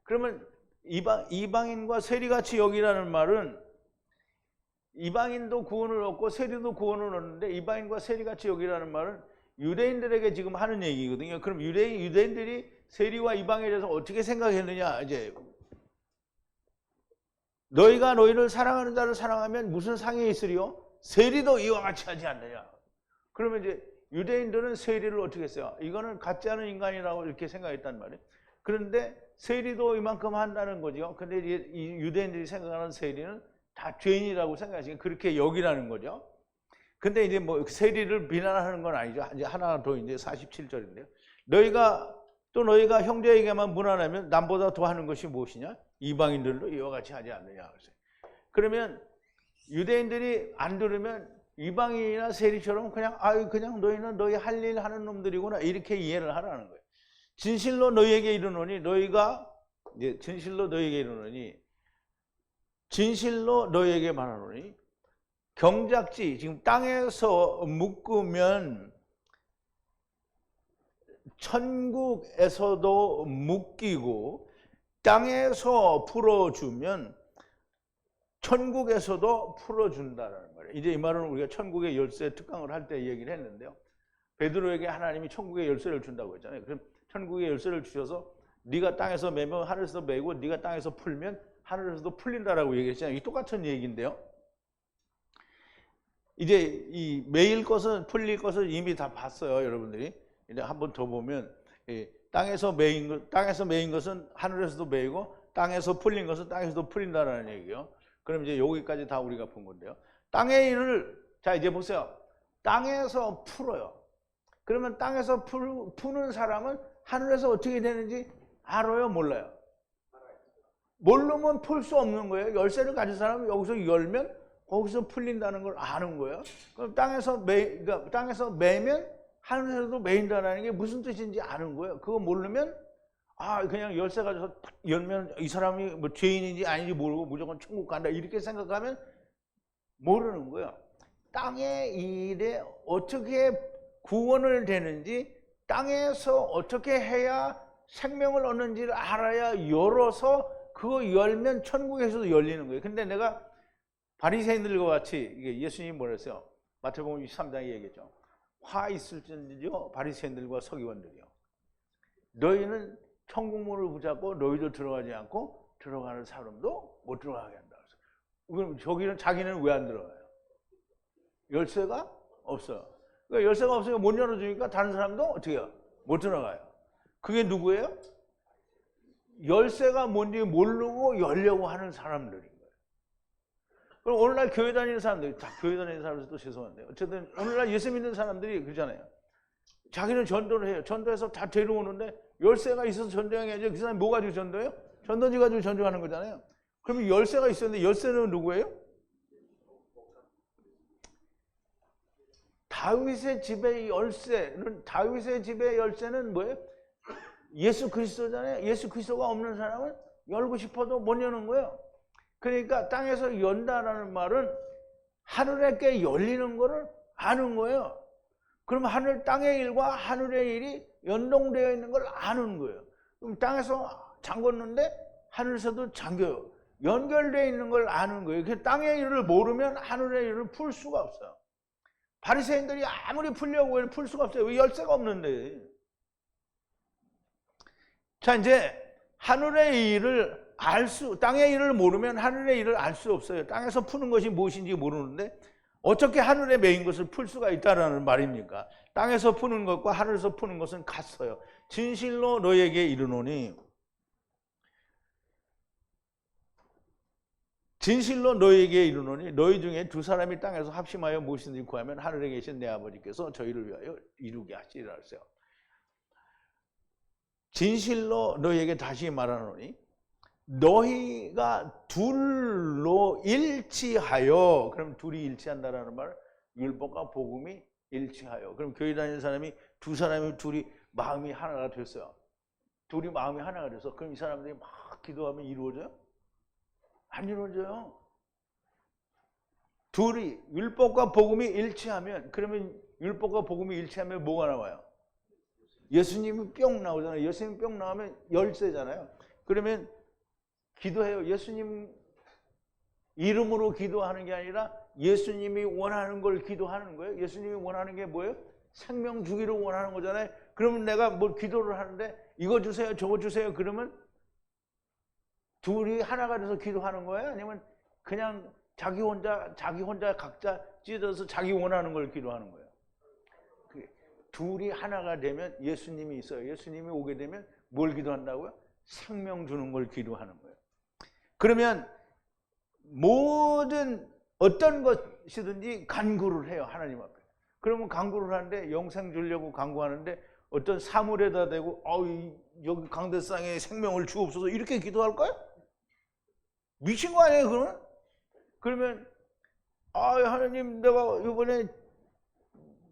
그러면 이방인과 세리같이 여기라는 말은 이방인도 구원을 얻고 세리도 구원을 얻는데 이방인과 세리같이 여기라는 말은 유대인들에게 지금 하는 얘기거든요. 그럼 유대인들이 세리와 이방에 대해서 어떻게 생각했느냐? 이제 너희가 너희를 사랑하는 자를 사랑하면 무슨 상이 있으리요? 세리도 이와 같이 하지 않느냐? 그러면 이제 유대인들은 세리를 어떻게 했어요? 이거는 같지 않은 인간이라고 이렇게 생각했단 말이에요. 그런데 세리도 이만큼 한다는 거죠. 근데 이 유대인들이 생각하는 세리는 다 죄인이라고 생각하시니까 그렇게 여기라는 거죠. 근데 이제 뭐 세리를 비난하는 건 아니죠. 이제 하나 더 이제 47절인데요. 너희가 형제에게만 무난하면 남보다 더 하는 것이 무엇이냐? 이방인들도 이와 같이 하지 않느냐. 그러면 유대인들이 안 들으면 이방인이나 세리처럼 그냥 너희는 너희 할 일 하는 놈들이구나 이렇게 이해를 하라는 거예요. 진실로 너희에게 이르노니 진실로 너희에게 말하노니 경작지, 지금 땅에서 묶으면 천국에서도 묶이고 땅에서 풀어주면 천국에서도 풀어준다는 거예요. 이제 이 말은 우리가 천국의 열쇠 특강을 할 때 얘기를 했는데요. 베드로에게 하나님이 천국의 열쇠를 준다고 했잖아요. 그럼 천국의 열쇠를 주셔서 네가 땅에서 매면 하늘에서 매고 네가 땅에서 풀면 하늘에서도 풀린다라고 얘기했잖아요. 이 똑같은 얘기인데요. 이제 이 매일 것은 풀릴 것을 이미 다 봤어요, 여러분들이. 이제 한번 더 보면 땅에서 매인 것은 하늘에서도 매이고 땅에서 풀린 것은 땅에서도 풀린다라는 얘기예요. 그럼 이제 여기까지 다 우리가 본 건데요. 땅의 일을 자 이제 보세요. 땅에서 풀어요. 그러면 땅에서 푸는 사람은 하늘에서 어떻게 되는지 알아요, 몰라요? 모르면 풀 수 없는 거예요. 열쇠를 가진 사람은 여기서 열면 거기서 풀린다는 걸 아는 거예요. 그럼 땅에서 매면 하늘에서도 매인다는 게 무슨 뜻인지 아는 거예요. 그거 모르면 그냥 열쇠 가져서 딱 열면 이 사람이 뭐 죄인인지 아닌지 모르고 무조건 천국 간다 이렇게 생각하면 모르는 거예요. 땅의 일에 어떻게 구원을 되는지, 땅에서 어떻게 해야 생명을 얻는지를 알아야 열어서 그거 열면 천국에서도 열리는 거예요. 근데 내가 바리새인들과 같이, 이게 예수님이 뭐랬어요? 마태복음 23장에 얘기했죠. 화 있을지언정 바리새인들과 서기관들이요. 너희는 천국문을 붙잡고 너희도 들어가지 않고 들어가는 사람도 못 들어가게 한다. 그럼 저기는 자기는 왜 안 들어가요? 열쇠가 없어요. 그러니까 열쇠가 없으니까 못 열어주니까 다른 사람도 어떻게 해요? 못 들어가요. 그게 누구예요? 열쇠가 뭔지 모르고 열려고 하는 사람들인 거예요. 그럼 오늘날 교회 다니는 사람들, 다 교회 다니는 사람들도 죄송한데요. 어쨌든 오늘날 예수 믿는 사람들이 그러잖아요. 자기는 전도를 해요. 전도해서 다 데려오는데 열쇠가 있어서 전도해야지. 그 사람이 뭐 가지고 전도해요? 전도지 가지고 전도하는 거잖아요. 그러면 열쇠가 있었는데 열쇠는 누구예요? 다윗의 집의 열쇠는, 다윗의 집의 열쇠는 뭐예요? 예수 그리스도잖아요. 예수 그리스도가 없는 사람은 열고 싶어도 못 여는 거예요. 그러니까 땅에서 연다라는 말은 하늘에게 열리는 거를 아는 거예요. 그럼 하늘, 땅의 일과 하늘의 일이 연동되어 있는 걸 아는 거예요. 그럼 땅에서 잠궜는데 하늘에서도 잠겨요. 연결되어 있는 걸 아는 거예요. 그 땅의 일을 모르면 하늘의 일을 풀 수가 없어요. 바리새인들이 아무리 풀려고 해도 풀 수가 없어요. 왜? 열쇠가 없는데. 자, 이제 하늘의 일을 땅의 일을 모르면 하늘의 일을 알 수 없어요. 땅에서 푸는 것이 무엇인지 모르는데 어떻게 하늘에 매인 것을 풀 수가 있다라는 말입니까? 땅에서 푸는 것과 하늘에서 푸는 것은 같아요. 진실로 너희에게 이르노니, 진실로 너희에게 이르노니 너희 중에 두 사람이 땅에서 합심하여 무엇이든지 구하면 하늘에 계신 내 아버지께서 저희를 위하여 이루게 하시리라 하세요. 진실로 너희에게 다시 말하노니 너희가 둘로 일치하여, 그럼 둘이 일치한다라는 말, 율법과 복음이 일치하여. 그럼 교회 다니는 사람이 두 사람이 둘이 마음이 하나가 됐어요. 둘이 마음이 하나가 돼서 그럼 이 사람들이 막 기도하면 이루어져요? 안 이루어져요. 둘이 율법과 복음이 일치하면, 그러면 율법과 복음이 일치하면 뭐가 나와요? 예수님이 뿅 나오잖아요. 예수님이 뿅 나오면 열쇠잖아요. 그러면 기도해요. 예수님 이름으로 기도하는 게 아니라 예수님이 원하는 걸 기도하는 거예요. 예수님이 원하는 게 뭐예요? 생명 주기를 원하는 거잖아요. 그러면 내가 뭘 기도를 하는데 이거 주세요, 저거 주세요. 그러면 둘이 하나가 돼서 기도하는 거예요? 아니면 그냥 자기 혼자 각자 찢어서 자기 원하는 걸 기도하는 거예요? 둘이 하나가 되면 예수님이 있어요. 예수님이 오게 되면 뭘 기도한다고요? 생명 주는 걸 기도하는 거예요. 그러면 모든 어떤 것이든지 간구를 해요. 하나님 앞에. 그러면 간구를 하는데 영생 주려고 간구하는데 어떤 사물에다 대고 여기 강대상에 생명을 주옵소서 이렇게 기도할까요? 미친 거 아니에요 그러면? 그러면 하나님 내가 이번에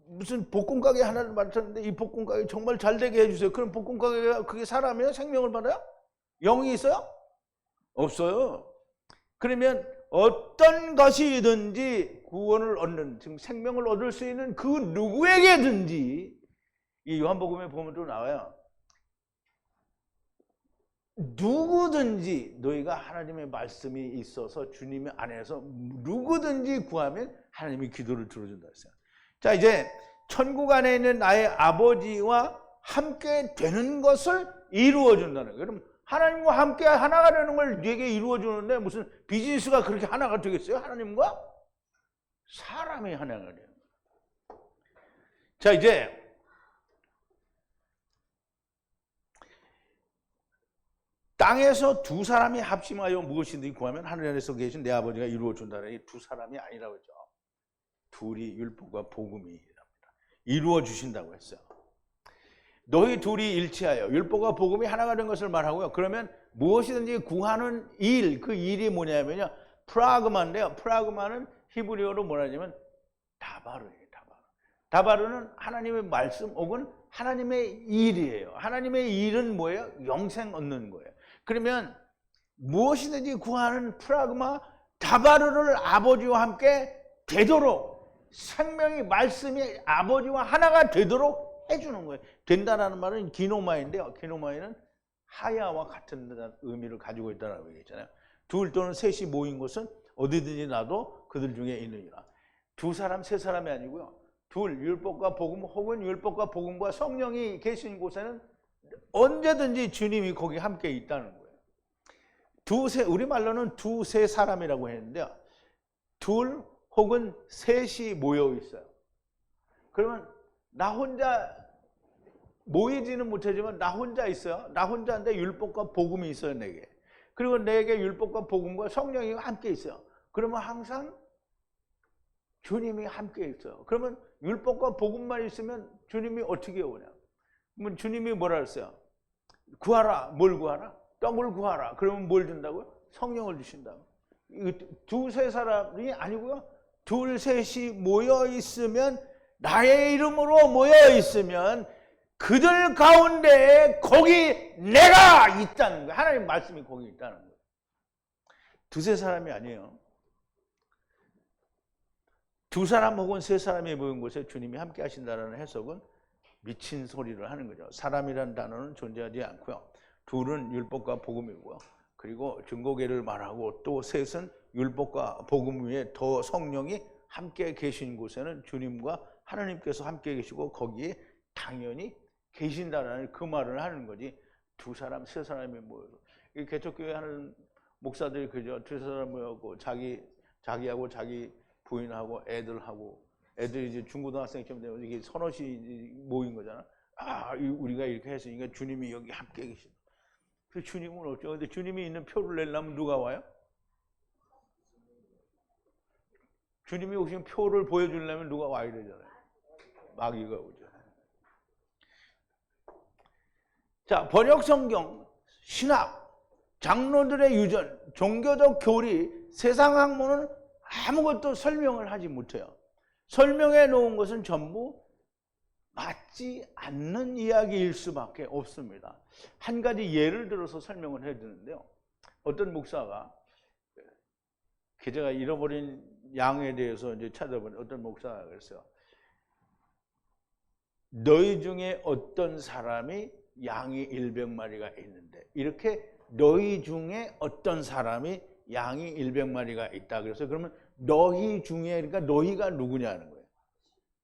무슨 볶음가게 하나를 맡았는데 이 볶음가게 정말 잘 되게 해주세요. 그럼 볶음가게가 그게 사람이에요? 생명을 받아요? 영이 있어요? 없어요. 그러면 어떤 것이든지 구원을 얻는, 지금 생명을 얻을 수 있는 그 누구에게든지, 이 요한복음에 보면 또 나와요. 누구든지 너희가 하나님의 말씀이 있어서 주님의 안에서 누구든지 구하면 하나님이 기도를 들어준다 했어요. 자, 이제 천국 안에 있는 나의 아버지와 함께 되는 것을 이루어준다는 거예요. 그럼 하나님과 함께 하나가 되는 걸 네게 이루어주는데 무슨 비즈니스가 그렇게 하나가 되겠어요? 하나님과 사람이 하나가 되는 거예요. 자, 이제 땅에서 두 사람이 합심하여 무엇이든지 구하면 하늘 안에서 계신 내 아버지가 이루어준다는 이 두 사람이 아니라고 했죠. 둘이 율법과 복음이랍니다. 이루어 주신다고 했어요. 너희 둘이 일치하여 율법과 복음이 하나가 된 것을 말하고요. 그러면 무엇이든지 구하는 일, 그 일이 뭐냐면요, 프라그마인데요. 프라그마는 히브리어로 뭐라냐면 다바르예요. 다바르는 하나님의 말씀 혹은 하나님의 일이에요. 하나님의 일은 뭐예요? 영생 얻는 거예요. 그러면 무엇이든지 구하는 프라그마, 다바르를 아버지와 함께 되도록 생명이 말씀이 아버지와 하나가 되도록 해주는 거예요. 된다라는 말은 기노마인데요. 기노마인은 하야와 같은 의미를 가지고 있다는 얘기잖아요. 둘 또는 셋이 모인 곳은 어디든지 나도 그들 중에 있느니라. 두 사람, 세 사람이 아니고요. 둘, 율법과 복음 혹은 율법과 복음과 성령이 계신 곳에는 언제든지 주님이 거기 함께 있다는 거예요. 두세, 우리말로는 두세 사람이라고 했는데요. 둘 혹은 셋이 모여 있어요. 그러면 나 혼자 모이지는 못하지만 나 혼자 있어요. 나 혼자인데 율법과 복음이 있어요, 내게. 그리고 내게 율법과 복음과 성령이 함께 있어요. 그러면 항상 주님이 함께 있어요. 그러면 율법과 복음만 있으면 주님이 어떻게 오냐? 그러면 주님이 뭐라 했어요? 구하라. 뭘 구하라? 떡을 구하라. 그러면 뭘 준다고요? 성령을 주신다고. 두세 사람이 아니고요. 둘, 셋이 모여 있으면, 나의 이름으로 모여 있으면 그들 가운데 거기 내가 있다는 거예요. 하나님 말씀이 거기 있다는 거예요. 두세 사람이 아니에요. 두 사람 혹은 세 사람이 모인 곳에 주님이 함께 하신다는 해석은 미친 소리를 하는 거죠. 사람이라는 단어는 존재하지 않고요. 둘은 율법과 복음이고요. 그리고 증거계를 말하고 또 셋은 율법과 복음 위에 더 성령이 함께 계신 곳에는 주님과 하나님께서 함께 계시고 거기에 당연히 계신다라는 그 말을 하는 거지. 두 사람, 세 사람이 모여서. 이 개척교회 하는 목사들이 그죠. 두 사람 모여고 자기하고 자기 부인하고 애들이 이제 중고등학생쯤 되면 이게 서너시 모인 거잖아. 아, 우리가 이렇게 했으니까 주님이 여기 함께 계신다. 그 주님은 없죠. 근데 주님이 있는 표를 내려면 누가 와요? 주님이 오신 표를 보여주려면 누가 와야 되잖아요. 마귀가 오죠. 자, 번역성경, 신학, 장로들의 유전, 종교적 교리, 세상 학문은 아무것도 설명을 하지 못해요. 설명해 놓은 것은 전부 맞지 않는 이야기일 수밖에 없습니다. 한 가지 예를 들어서 설명을 해드는데요. 어떤 목사가 제가 잃어버린 양에 대해서 이제 찾아보니 어떤 목사가 그랬어요. 너희 중에 어떤 사람이 양이 100마리가 있는데, 이렇게 너희 중에 어떤 사람이 양이 100마리가 있다. 그래서 그러면 너희 중에, 그러니까 너희가 누구냐는 거예요.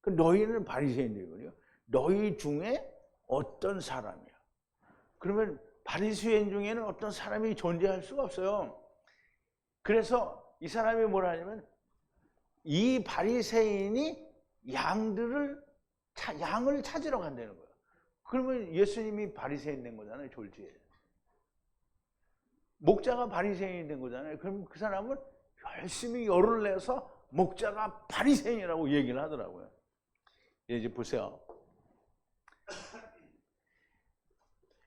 그 너희는 바리새인이거든요. 너희 중에 어떤 사람이야. 그러면 바리새인 중에는 어떤 사람이 존재할 수가 없어요. 그래서 이 사람이 뭐라 하냐면 이 바리새인이 양을 찾으러 간다는 거예요. 그러면 예수님이 바리새인 된 거잖아요, 졸지에. 목자가 바리새인이 된 거잖아요. 그럼 그 사람은 열심히 열을 내서 목자가 바리새인이라고 얘기를 하더라고요. 이제 보세요.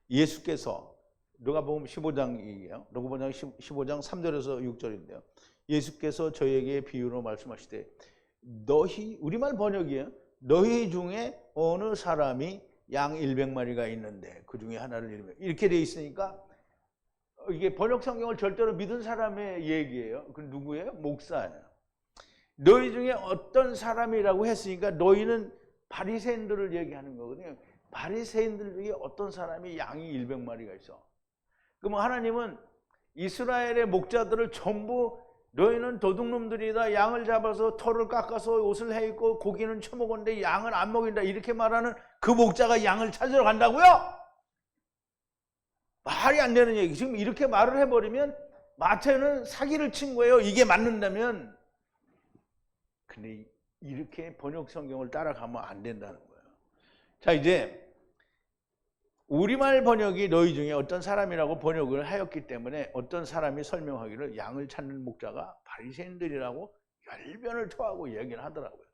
예수께서 누가복음 15장이에요. 누가복음 15장 3절에서 6절인데요. 예수께서 저에게 비유로 말씀하시되 너희, 우리말 번역이에요. 너희 중에 어느 사람이 양 100마리가 있는데 그 중에 하나를 잃으면, 이렇게 돼 있으니까 이게 번역 성경을 절대로 믿은 사람의 얘기예요. 그 누구예요? 목사예요. 너희 중에 어떤 사람이라고 했으니까 너희는 바리새인들을 얘기하는 거거든요. 바리새인들 중에 어떤 사람이 양이 100마리가 있어. 그럼 하나님은 이스라엘의 목자들을 전부 너희는 도둑놈들이다. 양을 잡아서 털을 깎아서 옷을 해 입고 고기는 처먹었는데 양은 안 먹인다. 이렇게 말하는 그 목자가 양을 찾으러 간다고요? 말이 안 되는 얘기. 지금 이렇게 말을 해버리면 마태는 사기를 친 거예요. 이게 맞는다면. 근데 이렇게 번역 성경을 따라가면 안 된다는 거예요. 자, 이제 우리말 번역이 너희 중에 어떤 사람이라고 번역을 하였기 때문에 어떤 사람이 설명하기를 양을 찾는 목자가 바리새인들이라고 열변을 토하고 얘기를 하더라고요.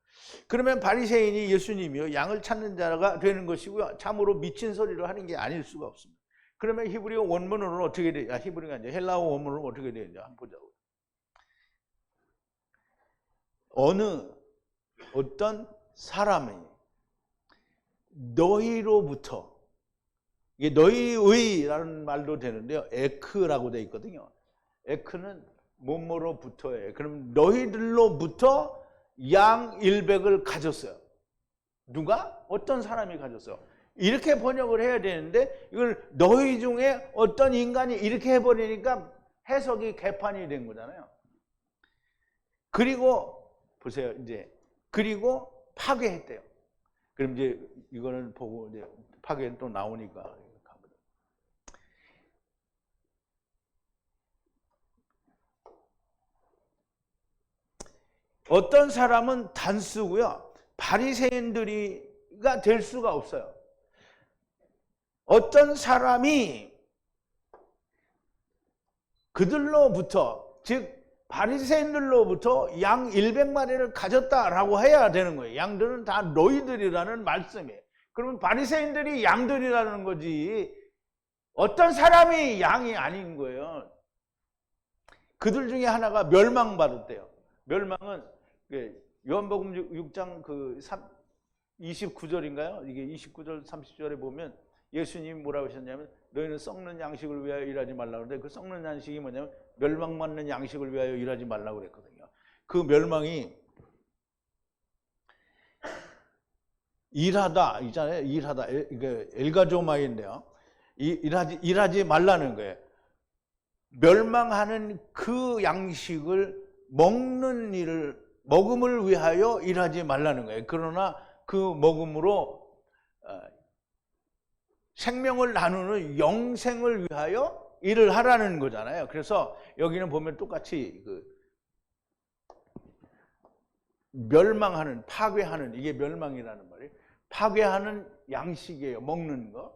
그러면 바리새인이 예수님이요 양을 찾는 자가 되는 것이고요. 참으로 미친 소리를 하는 게 아닐 수가 없습니다. 그러면 히브리어 원문으로는 어떻게 되냐? 히브리가 아니라 헬라어 원문으로는 어떻게 되냐? 한번 보자고요. 어떤 사람이 너희로부터, 이게 너희의라는 말도 되는데요. 에크라고 되어 있거든요. 에크는 뭐뭐로부터예요. 그럼 너희들로부터 양 100을 가졌어요. 누가? 어떤 사람이 가졌어요. 이렇게 번역을 해야 되는데 이걸 너희 중에 어떤 인간이 이렇게 해버리니까 해석이 개판이 된 거잖아요. 그리고 보세요. 이제 그리고 파괴했대요. 그럼 이제 이거는 보고 이제 파괴는 또 나오니까. 어떤 사람은 단수고요. 바리새인들이가 될 수가 없어요. 어떤 사람이 그들로부터, 즉 바리새인들로부터 양 100마리를 가졌다라고 해야 되는 거예요. 양들은 다 너희들이라는 말씀이에요. 그러면 바리새인들이 양들이라는 거지 어떤 사람이 양이 아닌 거예요. 그들 중에 하나가 멸망받았대요. 멸망은 요한복음 6장 29절인가요? 이게 29절 30절에 보면 예수님이 뭐라고 하셨냐면 너희는 썩는 양식을 위하여 일하지 말라고 그러는데 그 썩는 양식이 뭐냐면 멸망받는 양식을 위하여 일하지 말라고 그랬거든요. 그 멸망이 일하다 있잖아요. 일하다. 이게 엘가조마인데요. 일하지 말라는 거예요. 멸망하는 그 양식을 먹음을 위하여 일하지 말라는 거예요. 그러나 그 먹음으로 생명을 나누는 영생을 위하여 일을 하라는 거잖아요. 그래서 여기는 보면 똑같이 멸망하는, 파괴하는, 이게 멸망이라는 말이에요. 파괴하는 양식이에요. 먹는 거.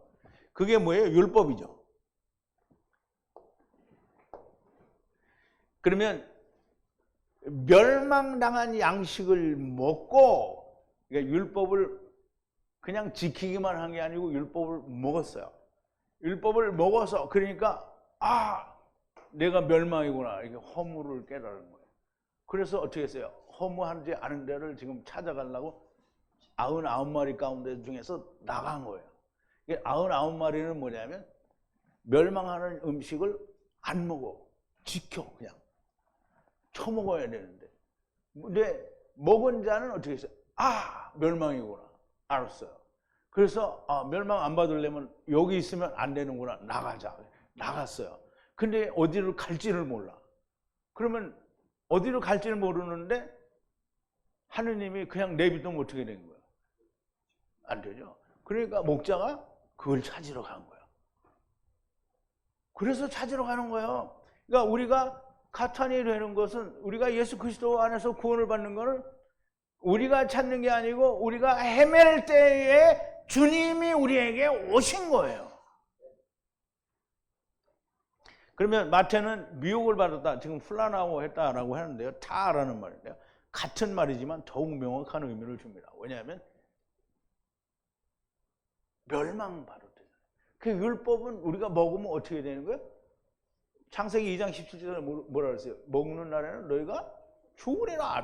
그게 뭐예요? 율법이죠. 그러면 멸망당한 양식을 먹고, 그러니까 율법을 그냥 지키기만 한 게 아니고 율법을 먹었어요. 율법을 먹어서 그러니까 내가 멸망이구나 이렇게 허무를 깨달은 거예요. 그래서 어떻게 했어요? 허무하지 않은 데를 지금 찾아가려고 99마리 가운데 중에서 나간 거예요. 99마리는 뭐냐면 멸망하는 음식을 안 먹어. 지켜 그냥. 처먹어야 되는데. 근데 먹은 자는 어떻게 했어요? 멸망이구나. 알았어요. 그래서 멸망 안 받으려면 여기 있으면 안 되는구나. 나가자. 나갔어요. 근데 어디를 갈지를 몰라. 그러면 어디로 갈지를 모르는데 하느님이 그냥 내비두면 어떻게 된 거야? 안 되죠. 그러니까 목자가 그걸 찾으러 간 거야. 그래서 찾으러 가는 거예요. 그러니까 우리가 가탄이 되는 것은 우리가 예수 그리스도 안에서 구원을 받는 것을 우리가 찾는 게 아니고 우리가 헤맬 때에 주님이 우리에게 오신 거예요. 그러면 마태는 미혹을 받았다. 지금 플라나오 했다라고 하는데요. 타라는 말인데요. 같은 말이지만 더욱 명확한 의미를 줍니다. 왜냐하면 멸망받았대요. 그 율법은 우리가 먹으면 어떻게 되는 거예요? 창세기 2장 17절에 뭐라 그랬어요? 먹는 날에는 너희가 죽으리라.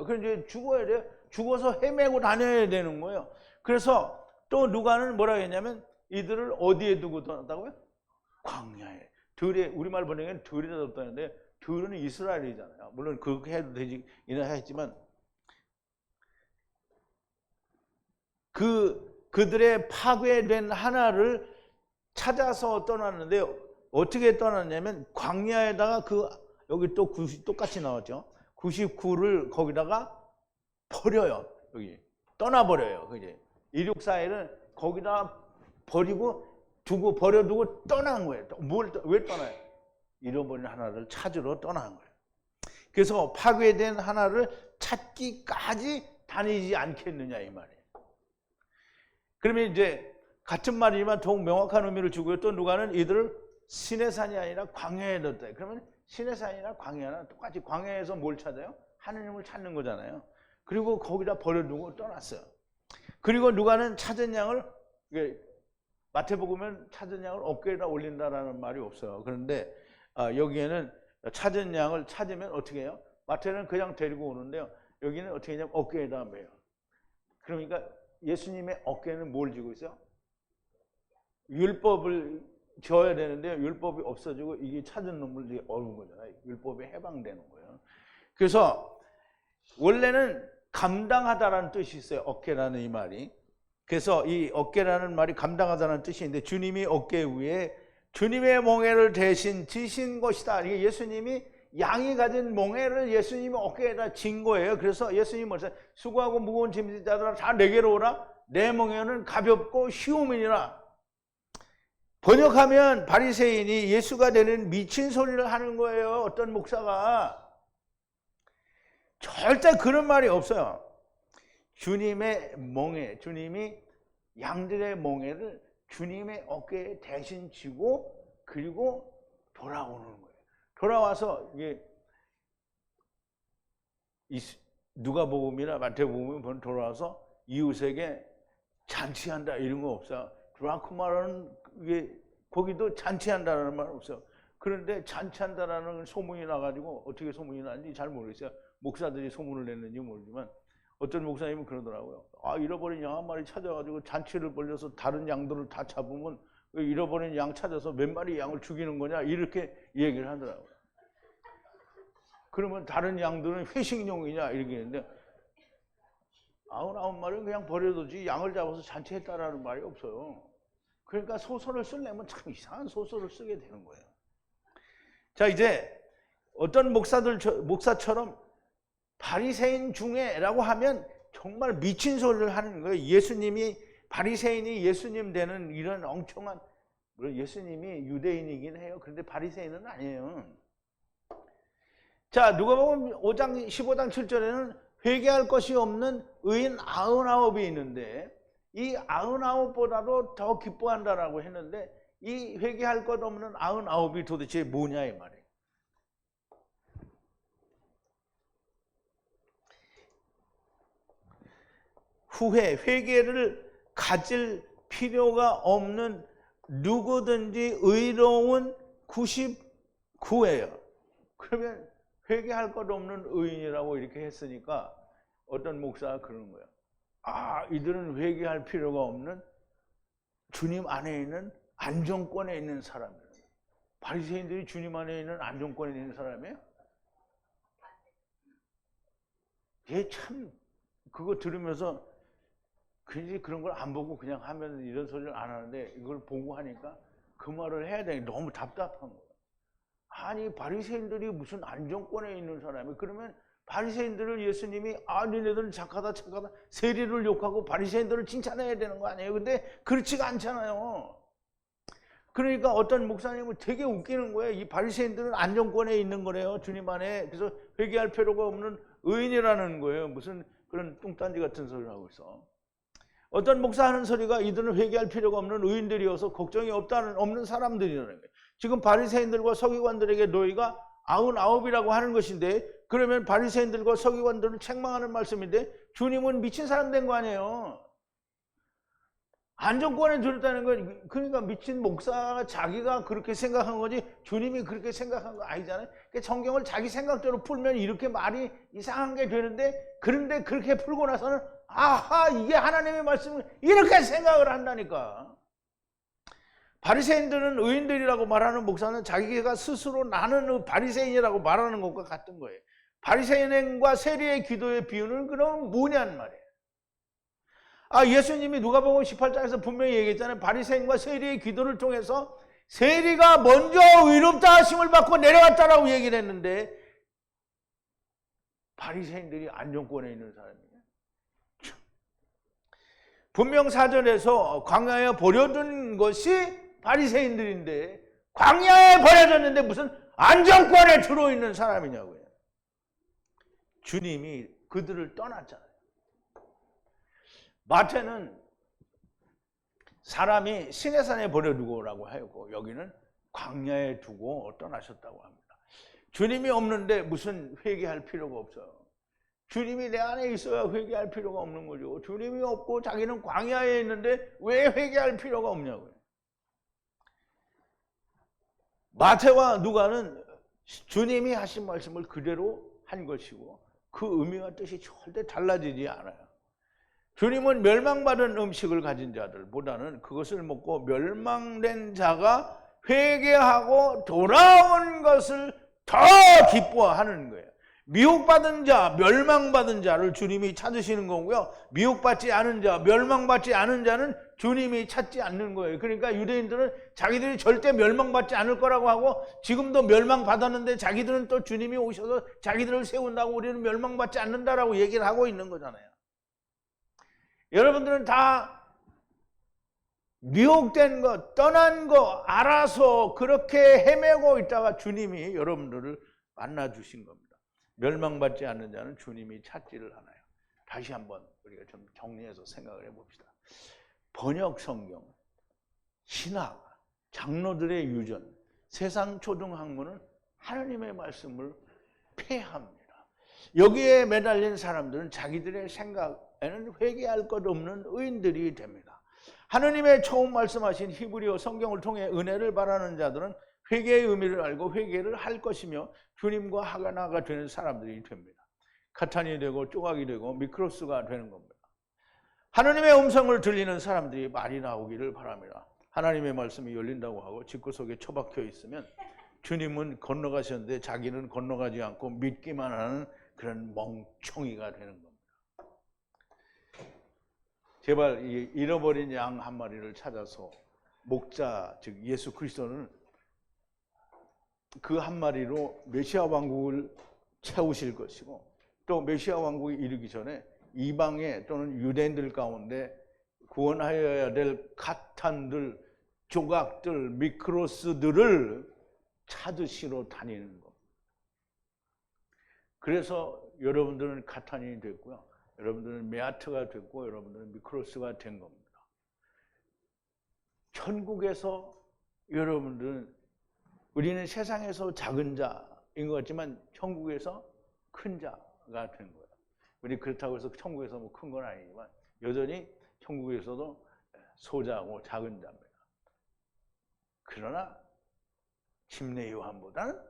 그래서 이제 죽어야 돼. 죽어서 헤매고 다녀야 되는 거예요. 그래서 또 누가는 뭐라 했냐면 이들을 어디에 두고 떠났다고요? 광야에. 들에, 우리말 번역에는 들에다 뒀다는데 들은 이스라엘이잖아요. 물론 그렇게 해도 되지 이나 했지만 그들의 파괴된 하나를 찾아서 떠났는데 어떻게 떠났냐면 광야에다가 여기 또 똑같이 나왔죠. 99를 거기다가 버려요. 여기 떠나버려요. 그지? 이륙사일은 거기다 버려두고 떠난 거예요. 왜 떠나요? 잃어버린 하나를 찾으러 떠난 거예요. 그래서 파괴된 하나를 찾기까지 다니지 않겠느냐 이 말이에요. 그러면 이제 같은 말이지만 더욱 명확한 의미를 주고요. 또 누가는 이들을 시내산이 아니라 광야에 뒀다. 그러면 시내산이나 광야는 똑같이 광야에서 뭘 찾아요? 하느님을 찾는 거잖아요. 그리고 거기다 버려두고 떠났어요. 그리고 누가는 찾은 양을, 마태복음은 찾은 양을 어깨에다 올린다라는 말이 없어요. 그런데 여기에는 찾은 양을 찾으면 어떻게 해요? 마태는 그냥 데리고 오는데요. 여기는 어떻게 하냐면 어깨에다 매요. 그러니까 예수님의 어깨는 뭘 쥐고 있어요? 율법을 지어야 되는데 율법이 없어지고 이게 찾은 놈을 얻은 거잖아요. 율법에 해방되는 거예요. 그래서 원래는 감당하다라는 뜻이 있어요. 어깨라는 이 말이. 그래서 이 어깨라는 말이 감당하다는 뜻이 있는데 주님이 어깨 위에 주님의 멍에를 대신 지신 것이다. 이게 예수님이 양이 가진 멍에를 예수님이 어깨에다 진 거예요. 그래서 예수님이 뭐죠? 수고하고 무거운 짐진 자들아 다 내게로 오라. 내 멍에는 가볍고 쉬움이니라. 번역하면 바리새인이 예수가 되는 미친 소리를 하는 거예요. 어떤 목사가. 절대 그런 말이 없어요. 주님의 멍에, 주님이 양들의 멍에를 주님의 어깨에 대신 지고 그리고 돌아오는 거예요. 돌아와서 이게 누가복음이나 마태복음이 돌아와서 이웃에게 잔치한다 이런 거 없어요. 드라크마라는 게 거기도 잔치한다라는 말 없어요. 그런데 잔치한다라는 소문이 나가지고 어떻게 소문이 나는지 잘 모르겠어요. 목사들이 소문을 냈는지 모르지만 어떤 목사님은 그러더라고요. 아, 잃어버린 양 한 마리 찾아가지고 잔치를 벌려서 다른 양들을 다 잡으면 잃어버린 양 찾아서 몇 마리 양을 죽이는 거냐 이렇게 얘기를 하더라고요. 그러면 다른 양들은 회식용이냐 이렇게 했는데 99마리는 그냥 버려두지 양을 잡아서 잔치했다라는 말이 없어요. 그러니까 소설을 쓰려면 참 이상한 소설을 쓰게 되는 거예요. 자, 이제 어떤 목사처럼 바리새인 중에라고 하면 정말 미친 소리를 하는 거예요. 예수님이 바리새인이 예수님 되는 이런 엉청한, 물론 예수님이 유대인이긴 해요. 그런데 바리새인은 아니에요. 자, 누가복음 5장 15장 7절에는 회개할 것이 없는 의인 99이 있는데 이 99보다도 더 기뻐한다라고 했는데 이 회개할 것 없는 99이 도대체 뭐냐 이 말이에요. 후회, 회개를 가질 필요가 없는 누구든지 의로운 99예요. 그러면 회개할 것 없는 의인이라고 이렇게 했으니까 어떤 목사가 그러는 거예요. 아, 이들은 회개할 필요가 없는 주님 안에 있는 안정권에 있는 사람이에요. 바리새인들이 주님 안에 있는 안정권에 있는 사람이에요? 얘 참 그거 들으면서 괜히 그런 걸 안 보고 그냥 하면 이런 소리를 안 하는데 이걸 보고 하니까 그 말을 해야 되니 너무 답답한 거예요. 아니, 바리새인들이 무슨 안정권에 있는 사람이, 그러면 바리새인들을 예수님이 아, 너네들은 착하다 세리를 욕하고 바리새인들을 칭찬해야 되는 거 아니에요? 근데 그렇지가 않잖아요. 그러니까 어떤 목사님은 되게 웃기는 거예요. 이 바리새인들은 안정권에 있는 거래요, 주님 안에. 그래서 회개할 필요가 없는 의인이라는 거예요. 무슨 그런 뚱딴지 같은 소리를 하고 있어. 어떤 목사 하는 소리가 이들은 회개할 필요가 없는 의인들이어서 걱정이 없는 사람들이라는 거예요. 지금 바리새인들과 서기관들에게 너희가 99이라고 하는 것인데, 그러면 바리새인들과 서기관들을 책망하는 말씀인데 주님은 미친 사람 된 거 아니에요. 안정권에 들었다는 건 그러니까 미친 목사가 자기가 그렇게 생각한 거지 주님이 그렇게 생각한 거 아니잖아요. 그러니까 성경을 자기 생각대로 풀면 이렇게 말이 이상한 게 되는데, 그런데 그렇게 풀고 나서는 아하, 이게 하나님의 말씀을 이렇게 생각을 한다니까. 바리새인들은 의인들이라고 말하는 목사는 자기가 스스로 나는 바리새인이라고 말하는 것과 같은 거예요. 바리새인과 세리의 기도의 비유는 그럼 뭐냐는 말이에요. 아, 예수님이 누가복음 18장에서 분명히 얘기했잖아요. 바리새인과 세리의 기도를 통해서 세리가 먼저 의롭다 하심을 받고 내려갔다라고 얘기를 했는데 바리새인들이 안정권에 있는 사람이에요. 분명 사전에서 광야에 버려둔 것이 바리새인들인데 광야에 버려졌는데 무슨 안정권에 들어있는 사람이냐고요. 주님이 그들을 떠났잖아요. 마태는 사람이 시내산에 버려두고라고 하고 여기는 광야에 두고 떠나셨다고 합니다. 주님이 없는데 무슨 회개할 필요가 없어요. 주님이 내 안에 있어야 회개할 필요가 없는 거죠. 주님이 없고 자기는 광야에 있는데 왜 회개할 필요가 없냐고요. 마태와 누가는 주님이 하신 말씀을 그대로 한 것이고 그 의미와 뜻이 절대 달라지지 않아요. 주님은 멸망받은 음식을 가진 자들보다는 그것을 먹고 멸망된 자가 회개하고 돌아온 것을 더 기뻐하는 거예요. 미혹받은 자, 멸망받은 자를 주님이 찾으시는 거고요. 미혹받지 않은 자, 멸망받지 않은 자는 주님이 찾지 않는 거예요. 그러니까 유대인들은 자기들이 절대 멸망받지 않을 거라고 하고 지금도 멸망받았는데 자기들은 또 주님이 오셔서 자기들을 세운다고 우리는 멸망받지 않는다라고 얘기를 하고 있는 거잖아요. 여러분들은 다 미혹된 것, 떠난 거 알아서 그렇게 헤매고 있다가 주님이 여러분들을 만나 주신 겁니다. 멸망받지 않는 자는 주님이 찾지를 않아요. 다시 한번 우리가 좀 정리해서 생각을 해봅시다. 번역 성경, 신학, 장로들의 유전, 세상 초등학문은 하나님의 말씀을 폐합니다. 여기에 매달린 사람들은 자기들의 생각에는 회개할 것 없는 의인들이 됩니다. 하나님의 처음 말씀하신 히브리어 성경을 통해 은혜를 바라는 자들은 회개의 의미를 알고 회개를 할 것이며 주님과 하나가 되는 사람들이 됩니다. 카탄이 되고 조각이 되고 미크로스가 되는 겁니다. 하나님의 음성을 들리는 사람들이 말이 나오기를 바랍니다. 하나님의 말씀이 열린다고 하고 집구석에 처박혀 있으면 주님은 건너가셨는데 자기는 건너가지 않고 믿기만 하는 그런 멍청이가 되는 겁니다. 제발 이 잃어버린 양 한 마리를 찾아서 목자 즉 예수 그리스도는 그 한 마리로 메시아 왕국을 채우실 것이고 또 메시아 왕국이 이르기 전에 이방에 또는 유대인들 가운데 구원하여야 될 카탄들, 조각들, 미크로스들을 찾으시러 다니는 겁니다. 그래서 여러분들은 카탄이 됐고요. 여러분들은 메아트가 됐고 여러분들은 미크로스가 된 겁니다. 천국에서 여러분들은 우리는 세상에서 작은 자인 것 같지만 천국에서 큰 자가 된 거예요. 우리 그렇다고 해서 천국에서 뭐 큰 건 아니지만 여전히 천국에서도 소자고 작은 자입니다. 그러나 침례 요한보다는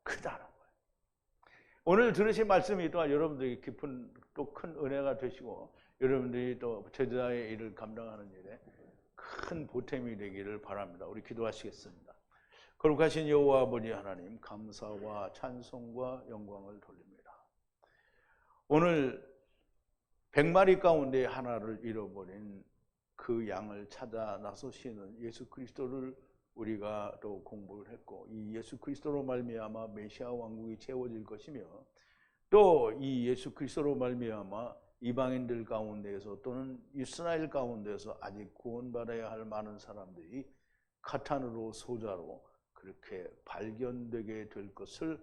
크다는 거예요. 오늘 들으신 말씀이 또한 여러분들이 깊은 또 큰 은혜가 되시고 여러분들이 또 제자의 일을 감당하는 일에 큰 보탬이 되기를 바랍니다. 우리 기도하시겠습니다. 거룩하신 여호와 아버지 하나님, 감사와 찬송과 영광을 돌립니다. 오늘 100마리 가운데 하나를 잃어버린 그 양을 찾아 나서시는 예수 그리스도를 우리가 또 공부를 했고 이 예수 그리스도로 말미암아 메시아 왕국이 채워질 것이며 또 이 예수 그리스도로 말미암아 이방인들 가운데에서 또는 이스라엘 가운데서 아직 구원받아야 할 많은 사람들이 카탄으로 소자로 그렇게 발견되게 될 것을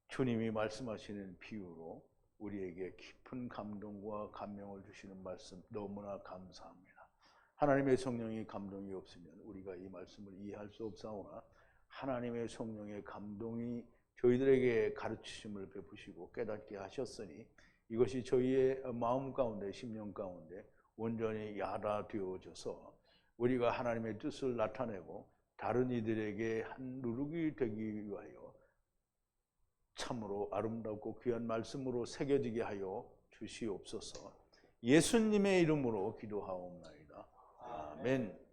주님이 말씀하시는 비유로 우리에게 깊은 감동과 감명을 주시는 말씀 너무나 감사합니다. 하나님의 성령의 감동이 없으면 우리가 이 말씀을 이해할 수 없사오나 하나님의 성령의 감동이 저희들에게 가르치심을 베푸시고 깨닫게 하셨으니 이것이 저희의 마음 가운데 심령 가운데 온전히 야라되어져서 우리가 하나님의 뜻을 나타내고 다른 이들에게 한 누룩이 되기 위하여 참으로 아름답고 귀한 말씀으로 새겨지게 하여 주시옵소서. 예수님의 이름으로 기도하옵나이다. 아멘.